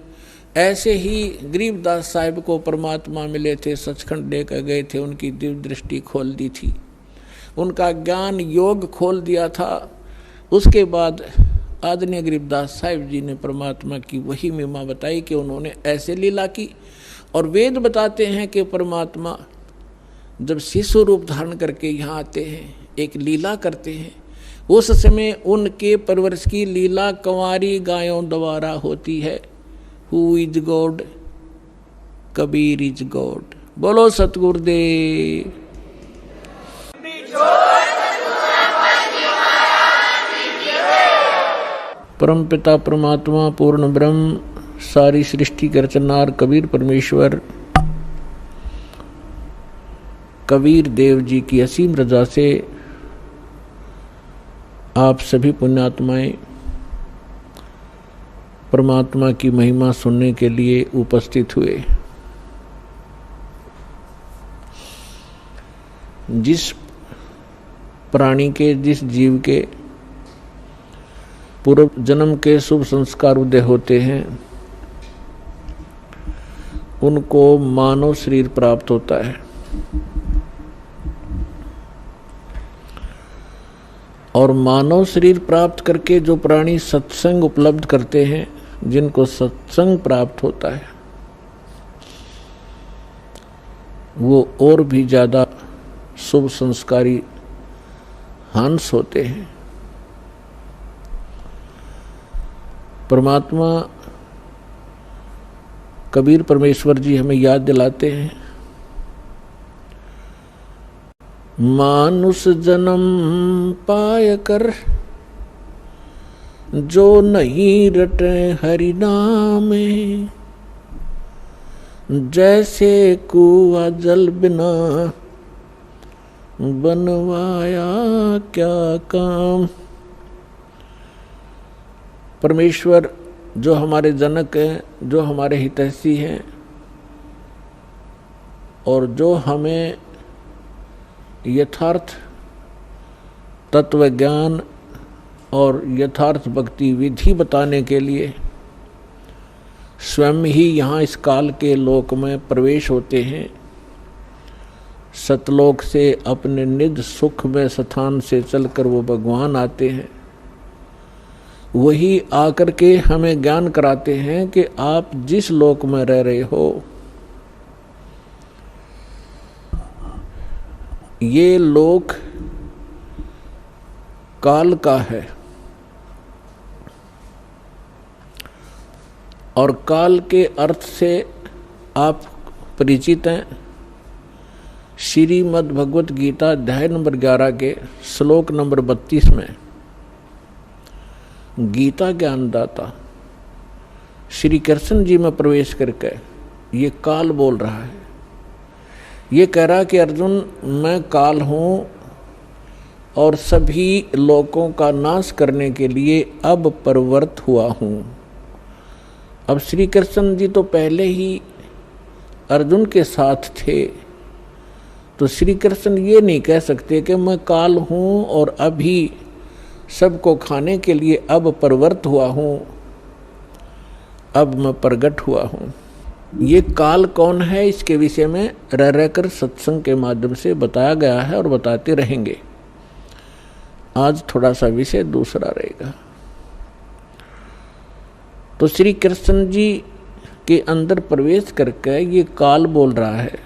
Speaker 1: ऐसे ही गरीबदास साहिब को परमात्मा मिले थे, सचखंड लेकर गए थे, उनकी दिव्य दृष्टि खोल दी थी, उनका ज्ञान योग खोल दिया था। उसके बाद आदरणीय गरीबदास साहिब जी ने परमात्मा की वही महिमा बताई कि उन्होंने ऐसे लीला की। और वेद बताते हैं कि परमात्मा जब शिशु रूप धारण करके यहाँ आते हैं, एक लीला करते हैं, उस समय उनके परवरिश की लीला कंवारी गायों द्वारा होती है। Who is God? Kabir is God. बोलो सतगुरुदेव। परम पिता परमात्मा पूर्ण ब्रह्म, सारी सृष्टि के रचनहार कबीर परमेश्वर, कबीर देव जी की असीम रजा से आप सभी पुण्यात्माएं परमात्मा की महिमा सुनने के लिए उपस्थित हुए। जिस प्राणी के, जिस जीव के पूर्व जन्म के शुभ संस्कार उदय होते हैं, उनको मानव शरीर प्राप्त होता है। और मानव शरीर प्राप्त करके जो प्राणी सत्संग उपलब्ध करते हैं, जिनको सत्संग प्राप्त होता है, वो और भी ज़्यादा शुभ संस्कारी हंस होते हैं। परमात्मा कबीर परमेश्वर जी हमें याद दिलाते हैं, मानुष जन्म पाय कर जो नहीं रटे हरि नामे, जैसे कुआं जल बिना बनवाया क्या काम। परमेश्वर जो हमारे जनक हैं, जो हमारे हितैषी हैं और जो हमें यथार्थ तत्व ज्ञान और यथार्थ भक्ति विधि बताने के लिए स्वयं ही यहाँ इस काल के लोक में प्रवेश होते हैं। सतलोक से अपने निज सुख में स्थान से चलकर वो भगवान आते हैं। वही आकर के हमें ज्ञान कराते हैं कि आप जिस लोक में रह रहे हो, ये लोक काल का है और काल के अर्थ से आप परिचित हैं। श्रीमद् भगवत गीता अध्याय नंबर 11 के श्लोक नंबर 32 में गीता ज्ञानदाता श्री कृष्ण जी में प्रवेश करके ये काल बोल रहा है। ये कह रहा कि अर्जुन, मैं काल हूँ और सभी लोकों का नाश करने के लिए अब प्रवृत्त हुआ हूँ। अब श्री कृष्ण जी तो पहले ही अर्जुन के साथ थे, तो श्री कृष्ण ये नहीं कह सकते कि मैं काल हूँ और अभी सबको खाने के लिए अब प्रवृत्त हुआ हूँ, अब मैं प्रगट हुआ हूँ। ये काल कौन है, इसके विषय में रह रहकर सत्संग के माध्यम से बताया गया है और बताते रहेंगे। आज थोड़ा सा विषय दूसरा रहेगा। तो श्री कृष्ण जी के अंदर प्रवेश करके ये काल बोल रहा है।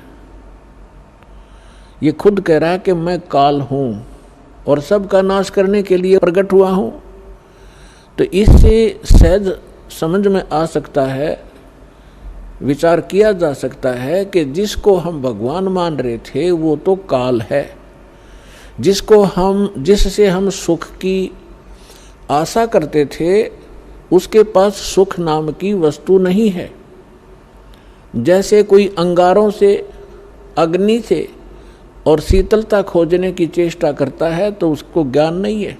Speaker 1: ये खुद कह रहा है कि मैं काल हूँ और सबका नाश करने के लिए प्रकट हुआ हूँ। तो इससे सहज समझ में आ सकता है, विचार किया जा सकता है कि जिसको हम भगवान मान रहे थे वो तो काल है, जिससे हम सुख की आशा करते थे उसके पास सुख नाम की वस्तु नहीं है। जैसे कोई अंगारों से, अग्नि से और शीतलता खोजने की चेष्टा करता है तो उसको ज्ञान नहीं है,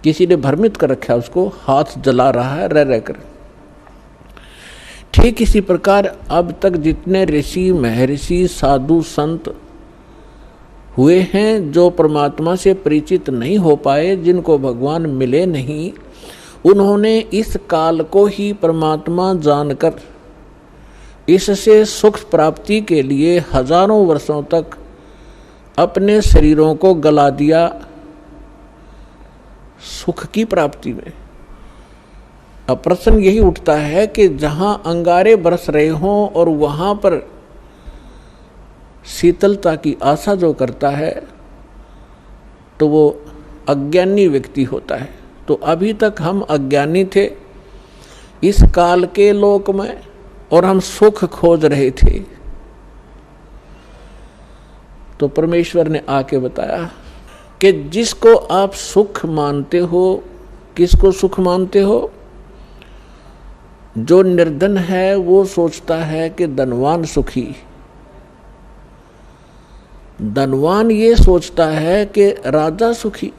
Speaker 1: किसी ने भ्रमित कर रखा है, उसको हाथ जला रहा है रह रहकर। ठीक इसी प्रकार अब तक जितने ऋषि महर्षि साधु संत हुए हैं, जो परमात्मा से परिचित नहीं हो पाए, जिनको भगवान मिले नहीं, उन्होंने इस काल को ही परमात्मा जानकर इससे सुख प्राप्ति के लिए हजारों वर्षों तक अपने शरीरों को गला दिया सुख की प्राप्ति में। अब प्रश्न यही उठता है कि जहां अंगारे बरस रहे हों और वहां पर शीतलता की आशा जो करता है तो वो अज्ञानी व्यक्ति होता है। तो अभी तक हम अज्ञानी थे इस काल के लोक में और हम सुख खोज रहे थे। तो परमेश्वर ने आके बताया कि जिसको आप सुख मानते हो, किसको सुख मानते हो? जो निर्धन है वो सोचता है कि धनवान सुखी, धनवान ये सोचता है कि राजा सुखी।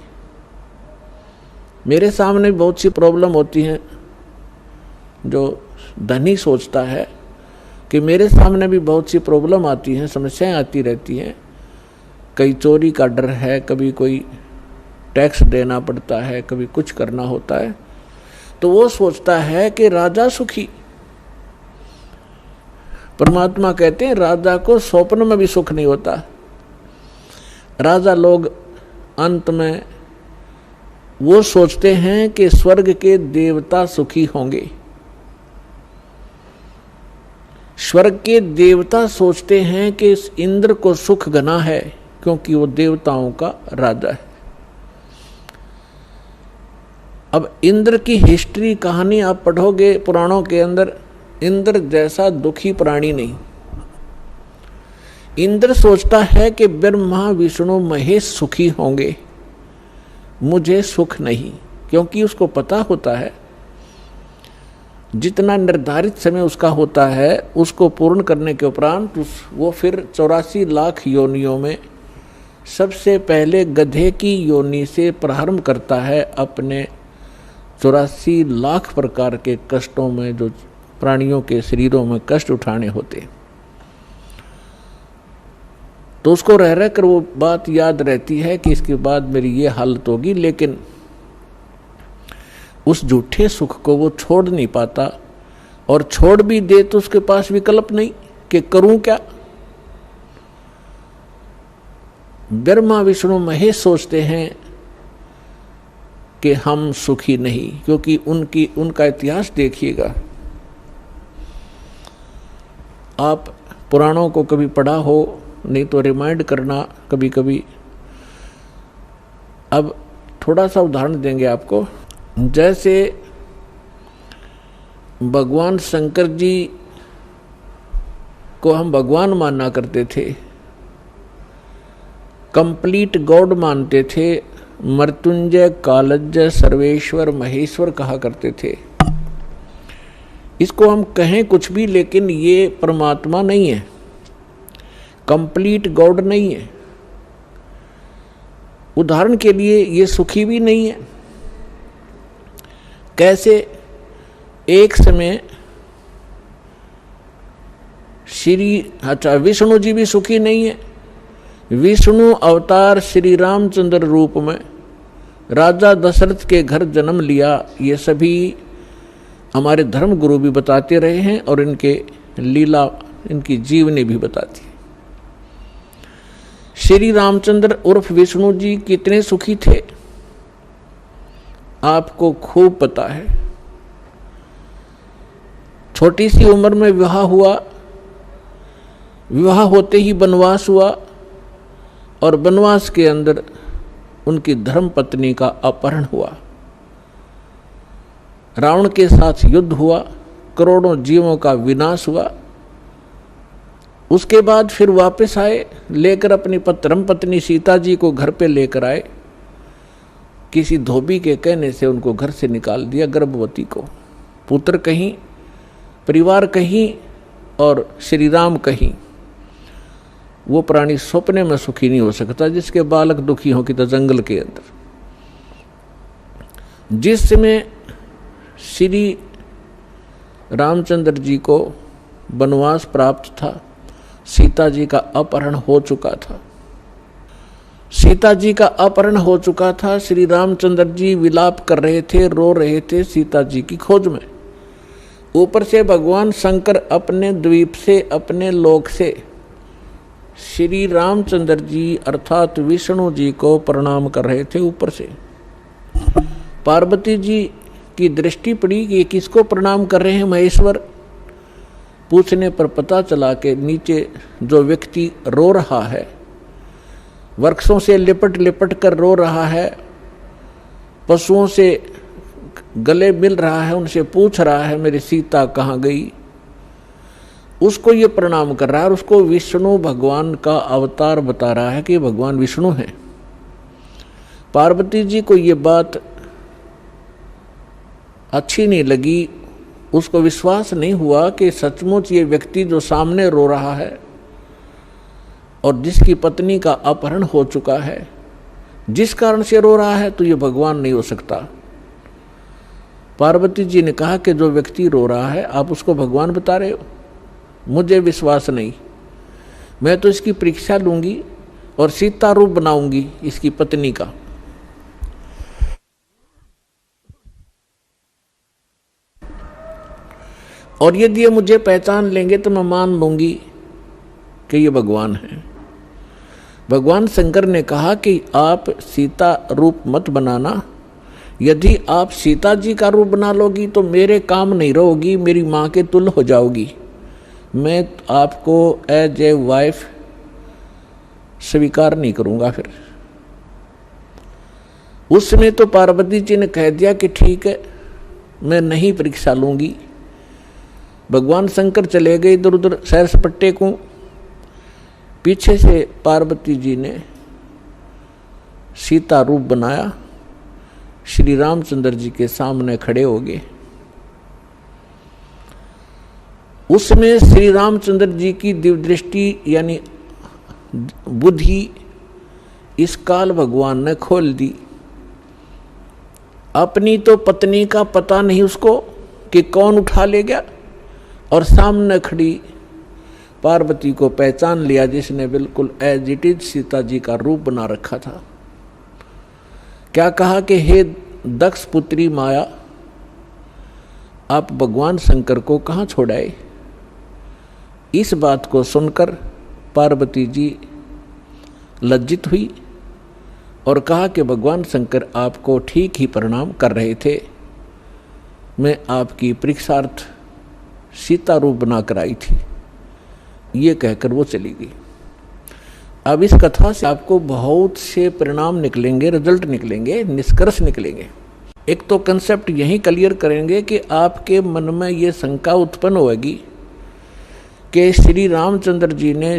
Speaker 1: मेरे सामने बहुत सी प्रॉब्लम होती हैं। जो धनी सोचता है कि मेरे सामने भी बहुत सी प्रॉब्लम आती हैं, समस्याएं आती रहती हैं। कहीं चोरी का डर है, कभी कोई टैक्स देना पड़ता है, कभी कुछ करना होता है, तो वो सोचता है कि राजा सुखी। परमात्मा कहते हैं राजा को स्वप्न में भी सुख नहीं होता। राजा लोग अंत में वो सोचते हैं कि स्वर्ग के देवता सुखी होंगे। स्वर्ग के देवता सोचते हैं कि इस इंद्र को सुख घना है क्योंकि वो देवताओं का राजा है। अब इंद्र की हिस्ट्री कहानी आप पढ़ोगे पुराणों के अंदर, इंद्र जैसा दुखी प्राणी नहीं। इंद्र सोचता है कि ब्रह्मा विष्णु महेश सुखी होंगे, मुझे सुख नहीं, क्योंकि उसको पता होता है जितना निर्धारित समय उसका होता है उसको पूर्ण करने के उपरांत वो फिर 84 लाख योनियों में सबसे पहले गधे की योनि से प्रारंभ करता है अपने 84 लाख प्रकार के कष्टों में, जो प्राणियों के शरीरों में कष्ट उठाने होते। तो उसको रह रह कर वो बात याद रहती है कि इसके बाद मेरी ये हालत होगी, लेकिन उस झूठे सुख को वो छोड़ नहीं पाता, और छोड़ भी दे तो उसके पास विकल्प नहीं कि करूं क्या। ब्रह्मा विष्णु महेश सोचते हैं कि हम सुखी नहीं, क्योंकि उनका इतिहास देखिएगा। आप पुराणों को कभी पढ़ा हो, नहीं तो रिमाइंड करना कभी कभी। अब थोड़ा सा उदाहरण देंगे आपको। जैसे भगवान शंकर जी को हम भगवान माना करते थे, कंप्लीट गॉड मानते थे, मृत्युंजय कालज्जय सर्वेश्वर महेश्वर कहा करते थे। इसको हम कहें कुछ भी, लेकिन ये परमात्मा नहीं है, कंप्लीट गॉड नहीं है। उदाहरण के लिए ये सुखी भी नहीं है। कैसे? एक समय विष्णु जी भी सुखी नहीं है। विष्णु अवतार श्री रामचंद्र रूप में राजा दशरथ के घर जन्म लिया, ये सभी हमारे धर्म गुरु भी बताते रहे हैं और इनके लीला, इनकी जीवनी भी बताती है। श्री रामचंद्र उर्फ विष्णु जी कितने सुखी थे आपको खूब पता है। छोटी सी उम्र में विवाह हुआ, विवाह होते ही वनवास हुआ, और वनवास के अंदर उनकी धर्म पत्नी का अपहरण हुआ। रावण के साथ युद्ध हुआ, करोड़ों जीवों का विनाश हुआ। उसके बाद फिर वापस आए, लेकर अपनी धर्म पत्नी सीता जी को घर पे लेकर आए। किसी धोबी के कहने से उनको घर से निकाल दिया, गर्भवती को। पुत्र कहीं, परिवार कहीं और श्री राम कहीं। वो प्राणी सपने में सुखी नहीं हो सकता जिसके बालक दुखी हो कि तो जंगल के अंदर। जिस समय श्री रामचंद्र जी को वनवास प्राप्त था, सीता जी का अपहरण हो चुका था। सीता जी का अपहरण हो चुका था। श्री रामचंद्र जी विलाप कर रहे थे, रो रहे थे सीता जी की खोज में। ऊपर से भगवान शंकर अपने द्वीप से, अपने लोक से श्री रामचंद्र जी अर्थात विष्णु जी को प्रणाम कर रहे थे। ऊपर से पार्वती जी की दृष्टि पड़ी कि ये किसको प्रणाम कर रहे हैं महेश्वर। पूछने पर पता चला कि नीचे जो व्यक्ति रो रहा है, वृक्षों से लिपट लिपट कर रो रहा है, पशुओं से गले मिल रहा है, उनसे पूछ रहा है मेरी सीता कहाँ गई, उसको ये प्रणाम कर रहा है। और उसको विष्णु भगवान का अवतार बता रहा है कि भगवान विष्णु हैं। पार्वती जी को ये बात अच्छी नहीं लगी, उसको विश्वास नहीं हुआ कि सचमुच ये व्यक्ति जो सामने रो रहा है और जिसकी पत्नी का अपहरण हो चुका है, जिस कारण से रो रहा है, तो ये भगवान नहीं हो सकता। पार्वती जी ने कहा कि जो व्यक्ति रो रहा है आप उसको भगवान बता रहे हो, मुझे विश्वास नहीं। मैं तो इसकी परीक्षा लूंगी और सीता रूप बनाऊंगी इसकी पत्नी का। और यदि ये मुझे पहचान लेंगे तो मैं मान लूंगी कि ये भगवान है। भगवान शंकर ने कहा कि आप सीता रूप मत बनाना, यदि आप सीता जी का रूप बना लोगी तो मेरे काम नहीं रहोगी, मेरी माँ के तुल्य हो जाओगी। मैं आपको एज ए वाइफ स्वीकार नहीं करूँगा। फिर उस समय तो पार्वती जी ने कह दिया कि ठीक है, मैं नहीं परीक्षा लूंगी। भगवान शंकर चले गए इधर उधर सैर सपट्टे को। पीछे से पार्वती जी ने सीता रूप बनाया, श्री रामचंद्र जी के सामने खड़े हो गए। उसमें श्री रामचंद्र जी की दिव्य दृष्टि यानी बुद्धि इस काल भगवान ने खोल दी। अपनी तो पत्नी का पता नहीं उसको कि कौन उठा ले गया, और सामने खड़ी पार्वती को पहचान लिया, जिसने बिल्कुल as it is Sita ji का रूप बना रखा था। क्या कहा कि हे दक्ष पुत्री माया, आप भगवान शंकर को कहाँ छोड़ाए। इस बात को सुनकर पार्वती जी लज्जित हुई और कहा कि भगवान शंकर आपको ठीक ही प्रणाम कर रहे थे, मैं आपकी परीक्षार्थ सीता रूप बनाकर आई थी। ये कहकर वो चली गई। अब इस कथा से आपको बहुत से परिणाम निकलेंगे, रिजल्ट निकलेंगे, निष्कर्ष निकलेंगे। एक तो कंसेप्ट यही क्लियर करेंगे कि आपके मन में ये शंका उत्पन्न होगी कि श्री रामचंद्र जी ने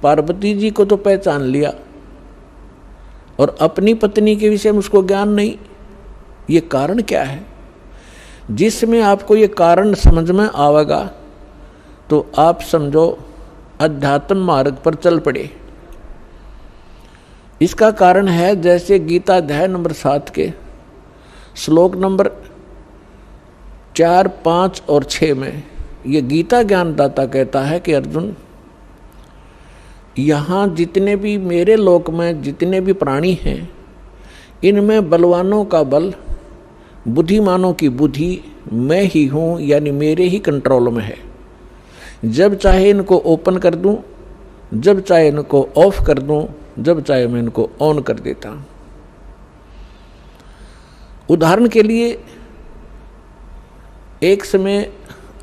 Speaker 1: पार्वती जी को तो पहचान लिया और अपनी पत्नी के विषय में उसको ज्ञान नहीं। ये कारण क्या है? जिसमें आपको ये कारण समझ में आवेगा तो आप समझो अध्यात्म मार्ग पर चल पड़े। इसका कारण है जैसे गीता अध्याय नंबर 7 के श्लोक नंबर 4, 5 और 6 में ये गीता ज्ञानदाता कहता है कि अर्जुन, यहाँ जितने भी मेरे लोक में जितने भी प्राणी हैं, इनमें बलवानों का बल, बुद्धिमानों की बुद्धि मैं ही हूँ, यानी मेरे ही कंट्रोल में है। जब चाहे इनको ओपन कर दूँ, जब चाहे इनको ऑफ कर दूँ, जब चाहे मैं इनको ऑन कर देता हूँ। उदाहरण के लिए एक समय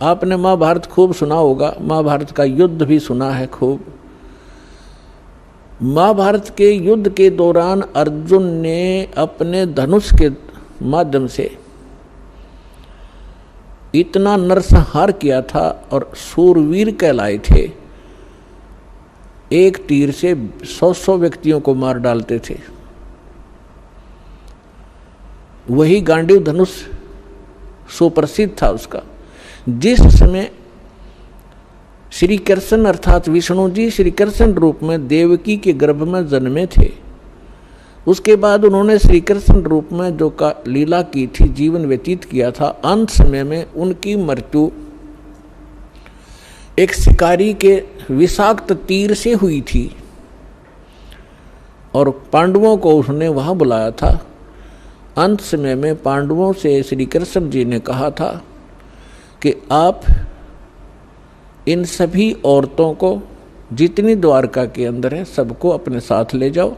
Speaker 1: आपने महाभारत खूब सुना होगा, महाभारत का युद्ध भी सुना है खूब। महाभारत के युद्ध के दौरान अर्जुन ने अपने धनुष के माध्यम से इतना नरसंहार किया था और सूरवीर कहलाए थे। एक तीर से 100 व्यक्तियों को मार डालते थे। वही गांडीव धनुष सुप्रसिद्ध था उसका। जिस समय श्री कृष्ण अर्थात विष्णु जी श्री कृष्ण रूप में देवकी के गर्भ में जन्मे थे, उसके बाद उन्होंने श्री कृष्ण रूप में जो का लीला की थी, जीवन व्यतीत किया था, अंत समय में उनकी मृत्यु एक शिकारी के विषाक्त तीर से हुई थी और पांडवों को उसने वहां बुलाया था। अंत समय में पांडवों से श्री कृष्ण जी ने कहा था कि आप इन सभी औरतों को जितनी द्वारका के अंदर है सबको अपने साथ ले जाओ।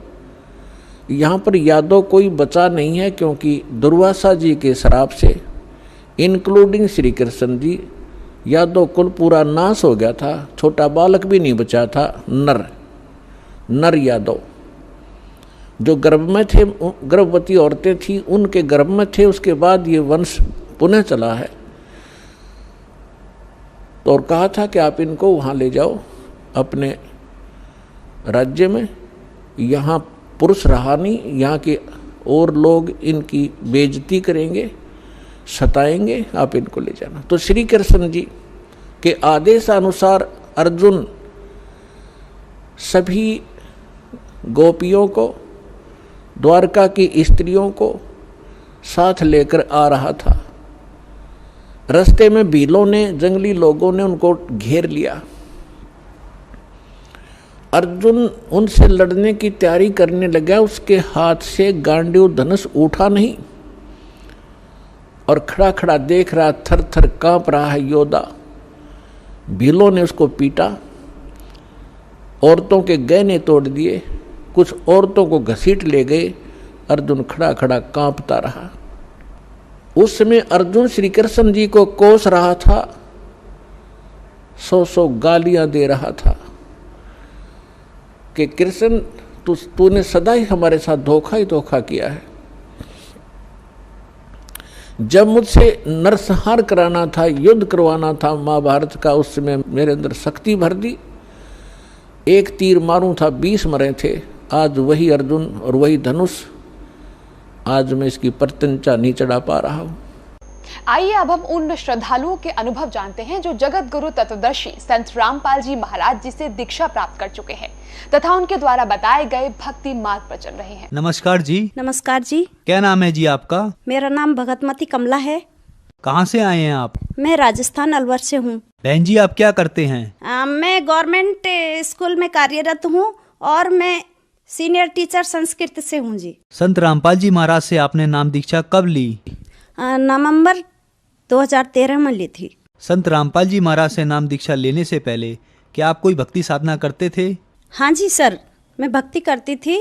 Speaker 1: यहाँ पर यादव कोई बचा नहीं है, क्योंकि दुर्वासा जी के श्राप से इंक्लूडिंग श्री कृष्ण जी यादव कुल पूरा नाश हो गया था। छोटा बालक भी नहीं बचा था। नर यादव जो गर्भ में थे, गर्भवती औरतें थी उनके गर्भ में थे। उसके बाद ये वंश पुनः चला है। तो और कहा था कि आप इनको वहाँ ले जाओ अपने राज्य में। यहाँ पुरुष रहा नहीं, यहाँ के और लोग इनकी बेइज्जती करेंगे, सताएंगे, आप इनको ले जाना। तो श्री कृष्ण जी के आदेश अनुसार अर्जुन सभी गोपियों को, द्वारका की स्त्रियों को साथ लेकर आ रहा था। रास्ते में भीलों ने, जंगली लोगों ने उनको घेर लिया। अर्जुन उनसे लड़ने की तैयारी करने लगा। उसके हाथ से गांडीव धनुष उठा नहीं और खड़ा खड़ा देख रहा, थर थर कांप रहा है योद्धा। भीलों ने उसको पीटा, औरतों के गहने तोड़ दिए, कुछ औरतों को घसीट ले गए। अर्जुन खड़ा खड़ा कांपता रहा। उस समय अर्जुन श्री कृष्ण जी को कोस रहा था, 100 गालियां दे रहा था कि कृष्ण तूने सदा ही हमारे साथ धोखा ही धोखा किया है। जब मुझसे नरसंहार कराना था, युद्ध करवाना था महाभारत का, उस समय मेरे अंदर शक्ति भर दी। एक तीर मारूं था 20 मरे थे। आज वही अर्जुन और वही धनुष, आज मैं इसकी प्रत्यंचा नहीं चढ़ा पा रहा हूं।
Speaker 2: आइए अब हम उन श्रद्धालुओं के अनुभव जानते हैं जो जगत गुरु तत्वदर्शी संत रामपाल जी महाराज जी से दीक्षा प्राप्त कर चुके हैं तथा उनके द्वारा बताए गए भक्ति मार्ग पर चल रहे हैं।
Speaker 3: नमस्कार जी।
Speaker 4: नमस्कार जी।
Speaker 3: क्या नाम है जी आपका?
Speaker 4: मेरा नाम भगतमती कमला है।
Speaker 3: कहाँ से आए हैं आप?
Speaker 4: मैं राजस्थान अलवर से हूँ।
Speaker 3: बहन जी आप क्या करते हैं?
Speaker 4: मैं गवर्नमेंट स्कूल में कार्यरत हूँ और मैं सीनियर टीचर संस्कृत से हूँ जी।
Speaker 3: संत रामपाल जी महाराज से आपने नाम दीक्षा कब ली?
Speaker 4: नवंबर 2013 में ली थी।
Speaker 3: संत रामपाल जी महाराज से नाम दीक्षा लेने से पहले क्या आप कोई भक्ति साधना करते थे?
Speaker 4: हाँ जी सर, मैं भक्ति करती थी।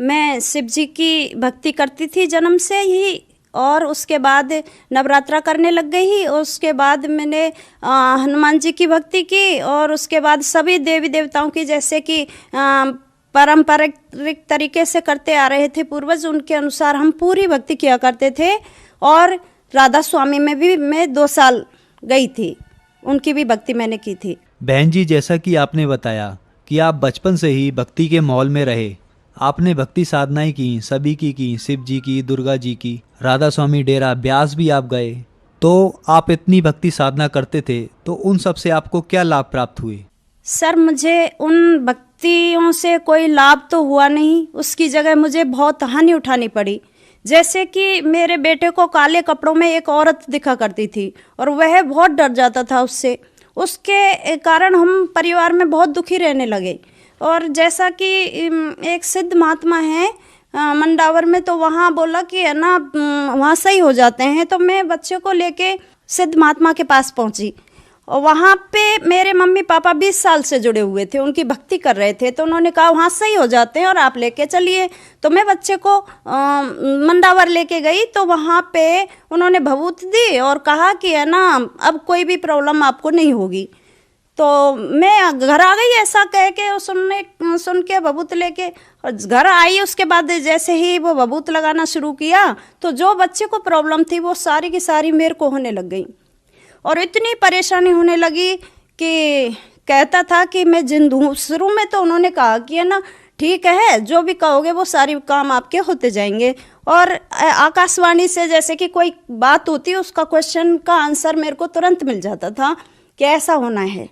Speaker 4: मैं शिव जी की भक्ति करती थी जन्म से ही, और उसके बाद नवरात्रा करने लग गई। उसके बाद मैंने हनुमान जी की भक्ति की, और उसके बाद सभी देवी देवताओं की, जैसे कि पारंपरिक तरीके से करते आ रहे थे पूर्वज, उनके अनुसार हम पूरी भक्ति किया करते थे। और राधा स्वामी में भी मैं 2 साल गई थी, उनकी भी भक्ति मैंने की थी।
Speaker 3: बहन जी जैसा कि आपने बताया कि आप बचपन से ही भक्ति के माहौल में रहे, आपने भक्ति साधनाएं की, सभी की शिव जी की, दुर्गा जी की, राधा स्वामी डेरा ब्यास भी आप गए। तो आप इतनी भक्ति साधना करते थे, तो उन सब से आपको क्या लाभ प्राप्त हुए?
Speaker 4: सर मुझे उन भक्तियों से कोई लाभ तो हुआ नहीं, उसकी जगह मुझे बहुत हानि उठानी पड़ी। जैसे कि मेरे बेटे को काले कपड़ों में एक औरत दिखा करती थी और वह बहुत डर जाता था उससे। उसके कारण हम परिवार में बहुत दुखी रहने लगे। और जैसा कि एक सिद्ध महात्मा है मंडावर में, तो वहाँ बोला कि है ना वहाँ सही हो जाते हैं। तो मैं बच्चे को लेके सिद्ध महात्मा के पास पहुँची, और वहाँ पे मेरे मम्मी पापा 20 साल से जुड़े हुए थे, उनकी भक्ति कर रहे थे। तो उन्होंने कहा वहाँ सही हो जाते हैं और आप लेके चलिए। तो मैं बच्चे को मंडावर लेके गई, तो वहाँ पे उन्होंने भभूत दी और कहा कि है ना अब कोई भी प्रॉब्लम आपको नहीं होगी। तो मैं घर आ गई ऐसा कह के, सुन के भभूत लेके, और घर आई। उसके बाद जैसे ही वो भभूत लगाना शुरू किया, तो जो बच्चे को प्रॉब्लम थी वो सारी की सारी मेरे को होने लग गई। और इतनी परेशानी होने लगी कि कहता था कि मैं जिंद हूँ। शुरू में तो उन्होंने कहा कि है ना ठीक है, जो भी कहोगे वो सारी काम आपके होते जाएंगे। और आकाशवाणी से जैसे कि कोई बात होती, उसका क्वेश्चन का आंसर मेरे को तुरंत मिल जाता था कि ऐसा होना है।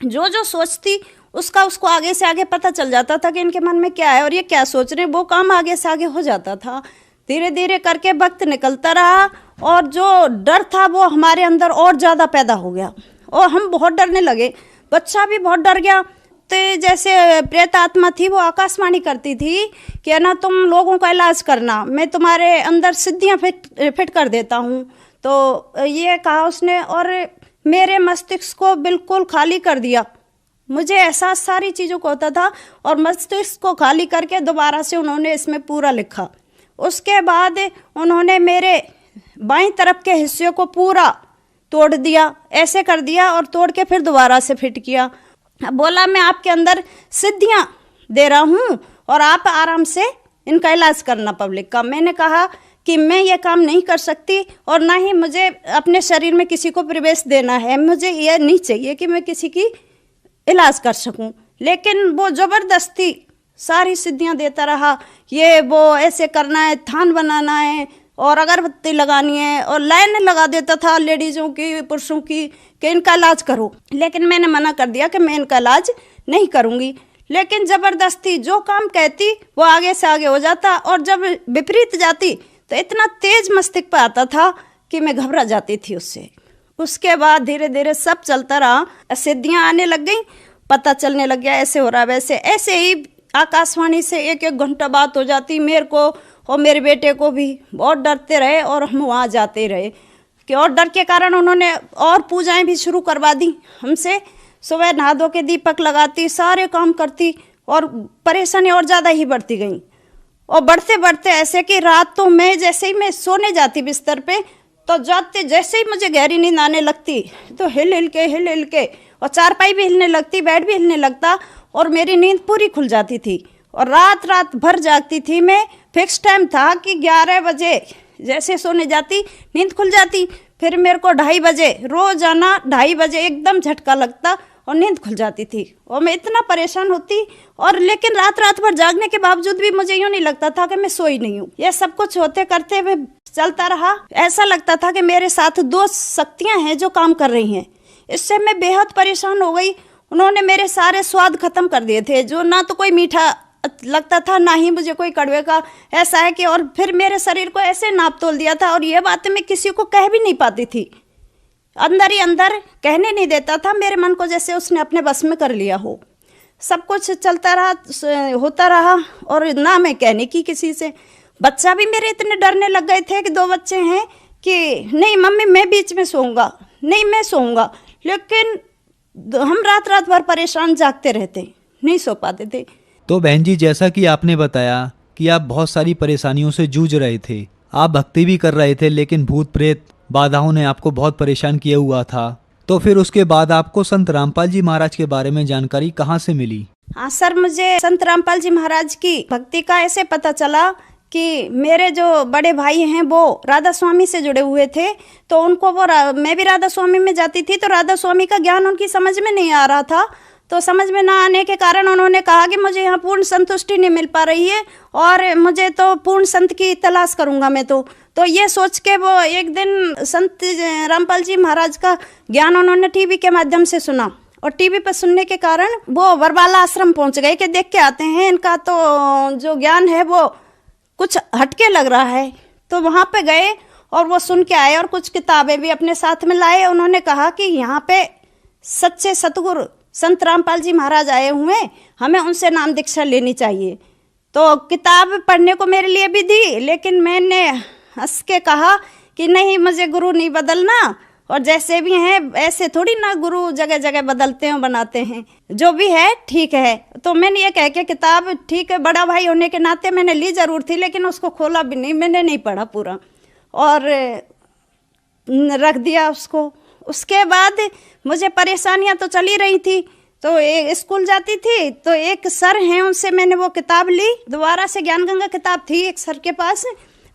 Speaker 4: जो सोचती उसको आगे से आगे पता चल जाता था कि इनके मन में क्या है और ये क्या सोच रहे हैं, वो काम आगे से आगे हो जाता था। धीरे धीरे करके वक्त निकलता रहा, और जो डर था वो हमारे अंदर और ज़्यादा पैदा हो गया, और हम बहुत डरने लगे। बच्चा भी बहुत डर गया। तो जैसे प्रेत आत्मा थी, वो आकाशवाणी करती थी कि ना तुम लोगों का इलाज करना, मैं तुम्हारे अंदर सिद्धियाँ फिट कर देता हूँ। तो ये कहा उसने, और मेरे मस्तिष्क को बिल्कुल खाली कर दिया। मुझे एहसास सारी चीज़ों को होता था, और मस्तिष्क को खाली करके दोबारा से उन्होंने इसमें पूरा लिखा। उसके बाद उन्होंने मेरे बाईं तरफ के हिस्से को पूरा तोड़ दिया, ऐसे कर दिया, और तोड़ के फिर दोबारा से फिट किया। बोला मैं आपके अंदर सिद्धियां दे रहा हूँ और आप आराम से इनका इलाज करना पब्लिक का। मैंने कहा कि मैं ये काम नहीं कर सकती, और ना ही मुझे अपने शरीर में किसी को प्रवेश देना है। मुझे ये नहीं चाहिए कि मैं किसी की इलाज कर सकूं। लेकिन वो ज़बरदस्ती सारी सिद्धियां देता रहा, ये वो ऐसे करना है, थान बनाना है, और अगरबत्ती लगानी है, और लाइन लगा देता था लेडीज़ों की, पुरुषों की, कि इनका इलाज करो। लेकिन मैंने मना कर दिया कि मैं इनका इलाज नहीं करूँगी। लेकिन ज़बरदस्ती जो काम कहती वो आगे से आगे हो जाता, और जब विपरीत जाती तो इतना तेज मस्तिष्क पर आता था कि मैं घबरा जाती थी उससे। उसके बाद धीरे धीरे सब चलता रहा, सिद्धियाँ आने लग गई, पता चलने लग गया ऐसे हो रहा वैसे। ऐसे ही आकाशवाणी से 1-1 घंटा बात हो जाती। मेरे को और मेरे बेटे को भी बहुत डरते रहे, और हम वहाँ जाते रहे कि, और डर के कारण उन्होंने और पूजाएं भी शुरू करवा दी हमसे। सुबह नहा धो के दीपक लगाती, सारे काम करती, और परेशानी और ज़्यादा ही बढ़ती गई। और बढ़ते बढ़ते ऐसे कि रात तो मैं जैसे ही मैं सोने जाती बिस्तर पे, तो जाते जैसे ही मुझे गहरी नींद आने लगती, तो हिल हिल के और चारपाई भी हिलने लगती, बेड भी हिलने लगता, और मेरी नींद पूरी खुल जाती थी। और रात भर जागती थी मैं। फिक्स टाइम था कि 11 बजे जैसे सोने जाती नींद खुल जाती, फिर मेरे को 2:30 बजे रोजाना 2:30 बजे एकदम झटका लगता और नींद खुल जाती थी और मैं इतना परेशान होती। और लेकिन रात रात भर जागने के बावजूद भी मुझे यूं नहीं लगता था कि मैं सोई नहीं हूँ। ये सब कुछ होते करते हुए चलता रहा। ऐसा लगता था कि मेरे साथ 2 शक्तियां हैं जो काम कर रही हैं। इससे मैं बेहद परेशान हो गई। उन्होंने मेरे सारे स्वाद खत्म कर दिए थे, जो ना तो कोई मीठा लगता था ना ही मुझे कोई कड़वे का। ऐसा है कि और फिर मेरे शरीर को ऐसे नाप तोल दिया था और ये बातें मैं किसी को कह भी नहीं पाती थी। अंदर ही अंदर कहने नहीं देता था मेरे मन को, जैसे उसने अपने बस में कर लिया हो। सब कुछ चलता रहा, होता रहा और ना मैं कहने की किसी से। बच्चा भी मेरे इतने डरने लग गए थे कि 2 बच्चे हैं कि नहीं मम्मी मैं बीच में सोऊंगा, नहीं मैं सोऊंगा। लेकिन हम रात रात भर परेशान जागते रहते, नहीं सो पाते थे।
Speaker 3: तो बहन जी, जैसा कि आपने बताया कि आप बहुत सारी परेशानियों से जूझ रहे थे, आप भक्ति भी कर रहे थे, लेकिन भूत प्रेत बाधाओं ने आपको बहुत परेशान किया हुआ था। तो फिर उसके बाद आपको संत रामपाल जी महाराज के बारे में जानकारी कहाँ से मिली?
Speaker 4: हाँ सर, मुझे संत रामपाल जी महाराज की भक्ति का ऐसे पता चला कि मेरे जो बड़े भाई हैं वो राधा स्वामी से जुड़े हुए थे, तो उनको मैं भी राधा स्वामी में जाती थी, तो राधा स्वामी का ज्ञान उनकी समझ में नहीं आ रहा था। तो समझ में ना आने के कारण उन्होंने कहा कि मुझे यहाँ पूर्ण संतुष्टि नहीं मिल पा रही है और मुझे तो पूर्ण संत की तलाश करूंगा मैं। तो ये सोच के वो एक दिन संत रामपाल जी महाराज का ज्ञान उन्होंने टीवी के माध्यम से सुना और टीवी पर सुनने के कारण वो बरवाला आश्रम पहुंच गए कि देख के आते हैं, इनका तो जो ज्ञान है वो कुछ हटके लग रहा है। तो वहाँ पे गए और वो सुन के आए और कुछ किताबें भी अपने साथ में लाए। उन्होंने कहा कि यहाँ पे सच्चे सतगुरु संत रामपाल जी महाराज आए हुए, हमें उनसे नाम दीक्षा लेनी चाहिए। तो किताब पढ़ने को मेरे लिए भी दी, लेकिन मैंने हंस के कहा कि नहीं, मुझे गुरु नहीं बदलना, और जैसे भी हैं ऐसे थोड़ी ना गुरु जगह जगह बदलते हैं बनाते हैं, जो भी है ठीक है। तो मैंने ये कह के किताब, ठीक है बड़ा भाई होने के नाते मैंने ली जरूर थी, लेकिन उसको खोला भी नहीं, मैंने नहीं पढ़ा पूरा और रख दिया उसको। उसके बाद मुझे परेशानियां तो चली रही थी, तो स्कूल जाती थी तो एक सर हैं उनसे मैंने वो किताब ली, दोबारा से ज्ञान गंगा किताब थी एक सर के पास,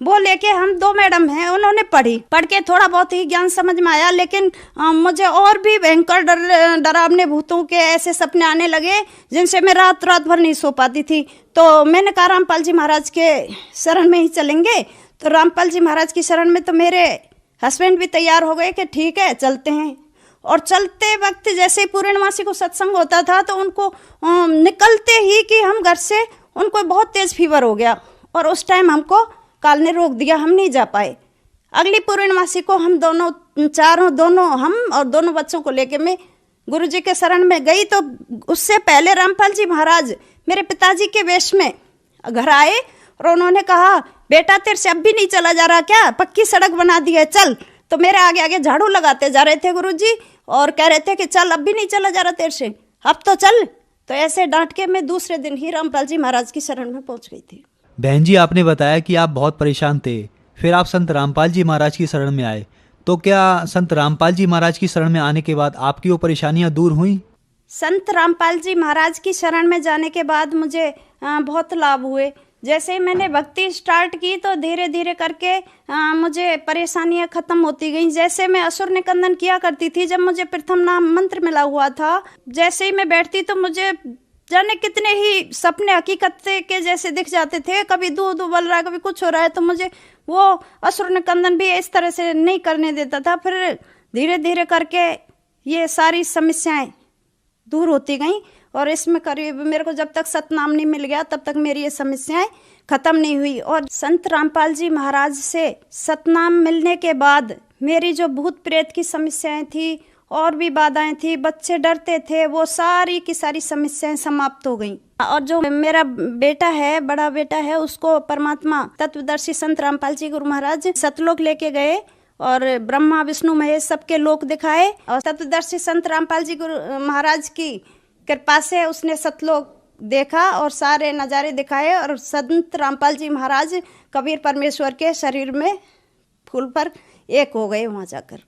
Speaker 4: वो लेके हम 2 मैडम हैं उन्होंने पढ़ के थोड़ा बहुत ही ज्ञान समझ में आया। लेकिन मुझे और भी भयंकर डरावने भूतों के ऐसे सपने आने लगे जिनसे मैं रात रात भर नहीं सो पाती थी। तो मैंने कहा रामपाल जी महाराज के शरण में ही चलेंगे। तो रामपाल जी महाराज की शरण में तो मेरे हस्बैंड भी तैयार हो गए कि ठीक है चलते हैं। और चलते वक्त जैसे ही पूर्णमासी को सत्संग होता था तो उनको निकलते ही कि हम घर से, उनको बहुत तेज फीवर हो गया और उस टाइम हमको काल ने रोक दिया, हम नहीं जा पाए। अगली पूर्णमासी को हम दोनों हम और दोनों बच्चों को लेके मैं गुरुजी के शरण में गई। तो उससे पहले रामपाल जी महाराज मेरे पिताजी के वेश में घर आए और उन्होंने कहा बेटा तेरे से अब भी नहीं चला जा रहा क्या, पक्की सड़क बना दी है चल। तो मेरे आगे आगे झाड़ू लगाते जा रहे थे गुरुजी और कह रहे थे कि चल अब भी नहीं चला जा रहा तेरे से, अब तो चल। तो ऐसे डांट के मैं दूसरे दिन ही रामपाल जी महाराज की शरण में पहुंच गई थी।
Speaker 3: बहन जी, आपने बताया कि आप बहुत परेशान थे, फिर आप संत रामपाल जी महाराज की शरण में आए, तो क्या संत रामपाल जी महाराज की शरण में आने के बाद आपकी वो परेशानियां दूर हुई?
Speaker 4: संत रामपाल जी महाराज की शरण में जाने के बाद मुझे बहुत लाभ हुए। जैसे ही मैंने भक्ति स्टार्ट की तो धीरे धीरे करके मुझे परेशानियां खत्म होती गई। जैसे मैं असुर निकंदन किया करती थी, जब मुझे प्रथम नाम मंत्र मिला हुआ था, जैसे ही मैं बैठती तो मुझे जाने कितने ही सपने हकीकत के जैसे दिख जाते थे। कभी दूध उबल रहा है, कभी कुछ हो रहा है, तो मुझे वो असुर निकंदन भी इस तरह से नहीं करने देता था। फिर धीरे धीरे करके ये सारी समस्याएं दूर होती गईं और इसमें करीब मेरे को जब तक सतनाम नहीं मिल गया तब तक मेरी ये समस्याएं खत्म नहीं हुई। और संत रामपाल जी महाराज से सतनाम मिलने के बाद मेरी जो भूत प्रेत की समस्याएं थी और भी बाधाएं थी, बच्चे डरते थे, वो सारी की सारी समस्याएं समाप्त हो गईं। और जो मेरा बेटा है, बड़ा बेटा है, उसको परमात्मा तत्वदर्शी संत रामपाल जी गुरु महाराज सतलोक लेके गए और ब्रह्मा विष्णु महेश सबके लोक दिखाए। और तत्वदर्शी संत रामपाल जी गुरु महाराज की कृपा से उसने सतलोक देखा और सारे नज़ारे दिखाए और संत रामपाल जी महाराज कबीर परमेश्वर के शरीर में फूल पर एक हो गए वहाँ जाकर।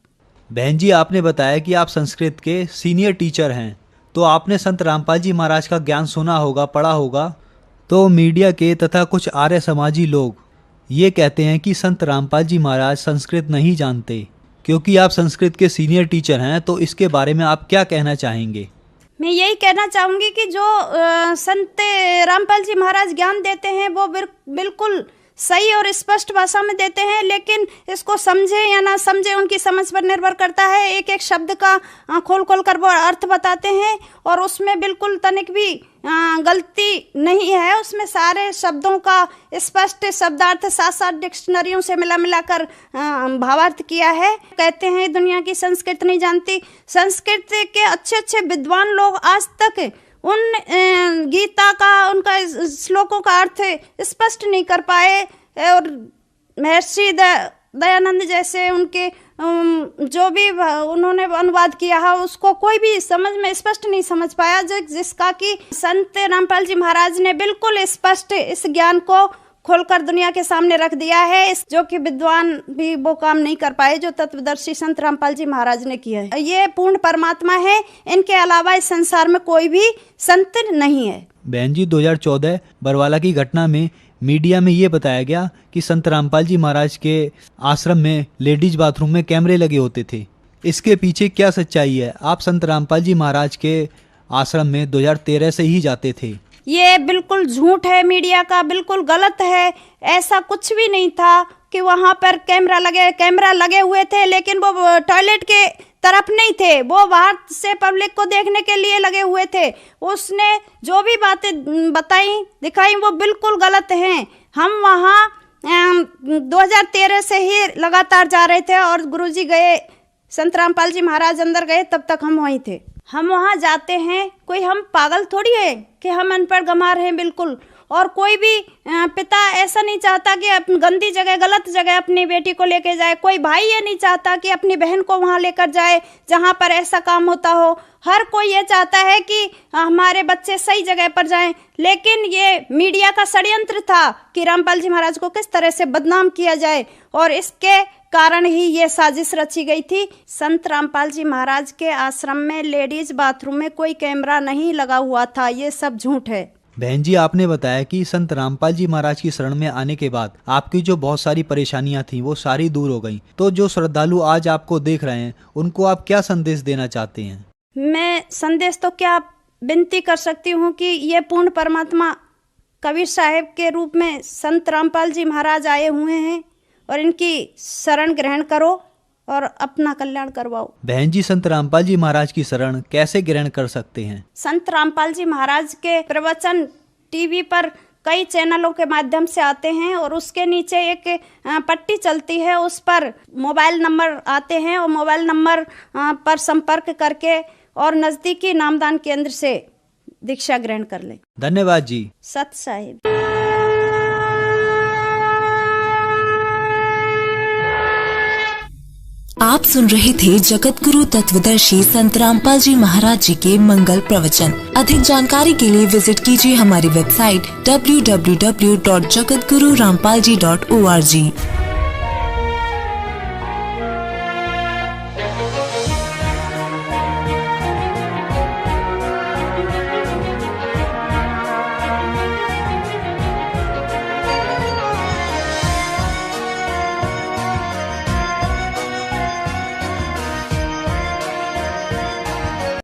Speaker 3: बहन जी, आपने बताया कि आप संस्कृत के सीनियर टीचर हैं, तो आपने संत रामपाल जी महाराज का ज्ञान सुना होगा, पढ़ा होगा। तो मीडिया के तथा कुछ आर्य समाजी लोग ये कहते हैं कि संत रामपाल जी महाराज संस्कृत नहीं जानते। क्योंकि आप संस्कृत के सीनियर टीचर हैं, तो इसके बारे में आप क्या कहना चाहेंगे?
Speaker 4: मैं यही कहना चाहूंगी कि जो संत रामपाल जी महाराज ज्ञान देते हैं वो बिल्कुल सही और स्पष्ट भाषा में देते हैं, लेकिन इसको समझे या ना समझे उनकी समझ पर निर्भर करता है। एक एक शब्द का खोल खोल कर वो अर्थ बताते हैं और उसमें बिल्कुल तनिक भी गलती नहीं है। उसमें सारे शब्दों का स्पष्ट शब्दार्थ साथ साथ डिक्शनरियों से मिला कर भावार्थ किया है। कहते हैं दुनिया की संस्कृत नहीं जानती। संस्कृत के अच्छे अच्छे विद्वान लोग आज तक उन गीता का, उनका श्लोकों का अर्थ स्पष्ट नहीं कर पाए। और महर्षि दयानंद जैसे उनके जो भी उन्होंने अनुवाद किया है उसको कोई भी समझ में स्पष्ट नहीं समझ पाया, जिसका कि संत रामपाल जी महाराज ने बिल्कुल स्पष्ट इस ज्ञान को खोलकर दुनिया के सामने रख दिया है, जो कि विद्वान भी वो काम नहीं कर पाए जो तत्वदर्शी संत रामपाल जी महाराज ने किया है। ये पूर्ण परमात्मा है, इनके अलावा इस संसार में कोई भी संत नहीं है।
Speaker 3: बहन जी, 2014 बरवाला की घटना में मीडिया में ये बताया गया कि संत रामपाल जी महाराज के आश्रम में लेडीज बाथरूम में कैमरे लगे होते थे। इसके पीछे क्या सच्चाई है? आप संत रामपाल जी महाराज के आश्रम में 2013 से ही जाते थे।
Speaker 4: ये बिल्कुल झूठ है, मीडिया का बिल्कुल गलत है। ऐसा कुछ भी नहीं था कि वहाँ पर कैमरा लगे हुए थे, लेकिन वो टॉयलेट के तरफ नहीं थे, वो बाहर से पब्लिक को देखने के लिए लगे हुए थे। उसने जो भी बातें बताई दिखाई वो बिल्कुल गलत हैं। हम वहाँ 2013 से ही लगातार जा रहे थे और गुरुजी गए, संत रामपाल जी महाराज अंदर गए, तब तक हम वहीं थे। हम वहाँ जाते हैं, कोई हम पागल थोड़ी है कि हम अनपढ़ गंवार हैं, बिल्कुल। और कोई भी पिता ऐसा नहीं चाहता कि गंदी जगह, गलत जगह अपनी बेटी को लेके जाए। कोई भाई ये नहीं चाहता कि अपनी बहन को वहाँ लेकर जाए जहाँ पर ऐसा काम होता हो। हर कोई ये चाहता है कि हमारे बच्चे सही जगह पर जाएं। लेकिन ये मीडिया का षड्यंत्र था कि रामपाल जी महाराज को किस तरह से बदनाम किया जाए, और इसके कारण ही ये साजिश रची गई थी। संत रामपाल जी महाराज के आश्रम में लेडीज बाथरूम में कोई कैमरा नहीं लगा हुआ था, ये सब झूठ है।
Speaker 3: बहन जी, आपने बताया कि संत रामपाल जी महाराज की शरण में आने के बाद आपकी जो बहुत सारी परेशानियां थी वो सारी दूर हो गई। तो जो श्रद्धालु आज आपको देख रहे हैं उनको आप क्या संदेश देना चाहते हैं?
Speaker 4: मैं संदेश तो क्या विनती कर सकती हूँ कि ये पूर्ण परमात्मा कबीर साहिब के रूप में संत रामपाल जी महाराज आए हुए हैं और इनकी शरण ग्रहण करो और अपना कल्याण करवाओ।
Speaker 3: बहन जी, संत रामपाल जी महाराज की शरण कैसे ग्रहण कर सकते हैं?
Speaker 4: संत रामपाल जी महाराज के प्रवचन टीवी पर कई चैनलों के माध्यम से आते हैं और उसके नीचे एक पट्टी चलती है, उस पर मोबाइल नंबर आते हैं और मोबाइल नंबर पर संपर्क करके और नजदीकी नामदान केंद्र से दीक्षा ग्रहण कर ले।
Speaker 3: धन्यवाद जी।
Speaker 4: सत साहिब।
Speaker 5: आप सुन रहे थे जगत गुरु तत्वदर्शी संत रामपाल जी महाराज जी के मंगल प्रवचन। अधिक जानकारी के लिए विजिट कीजिए हमारी वेबसाइट www.jagatgururampalji.org।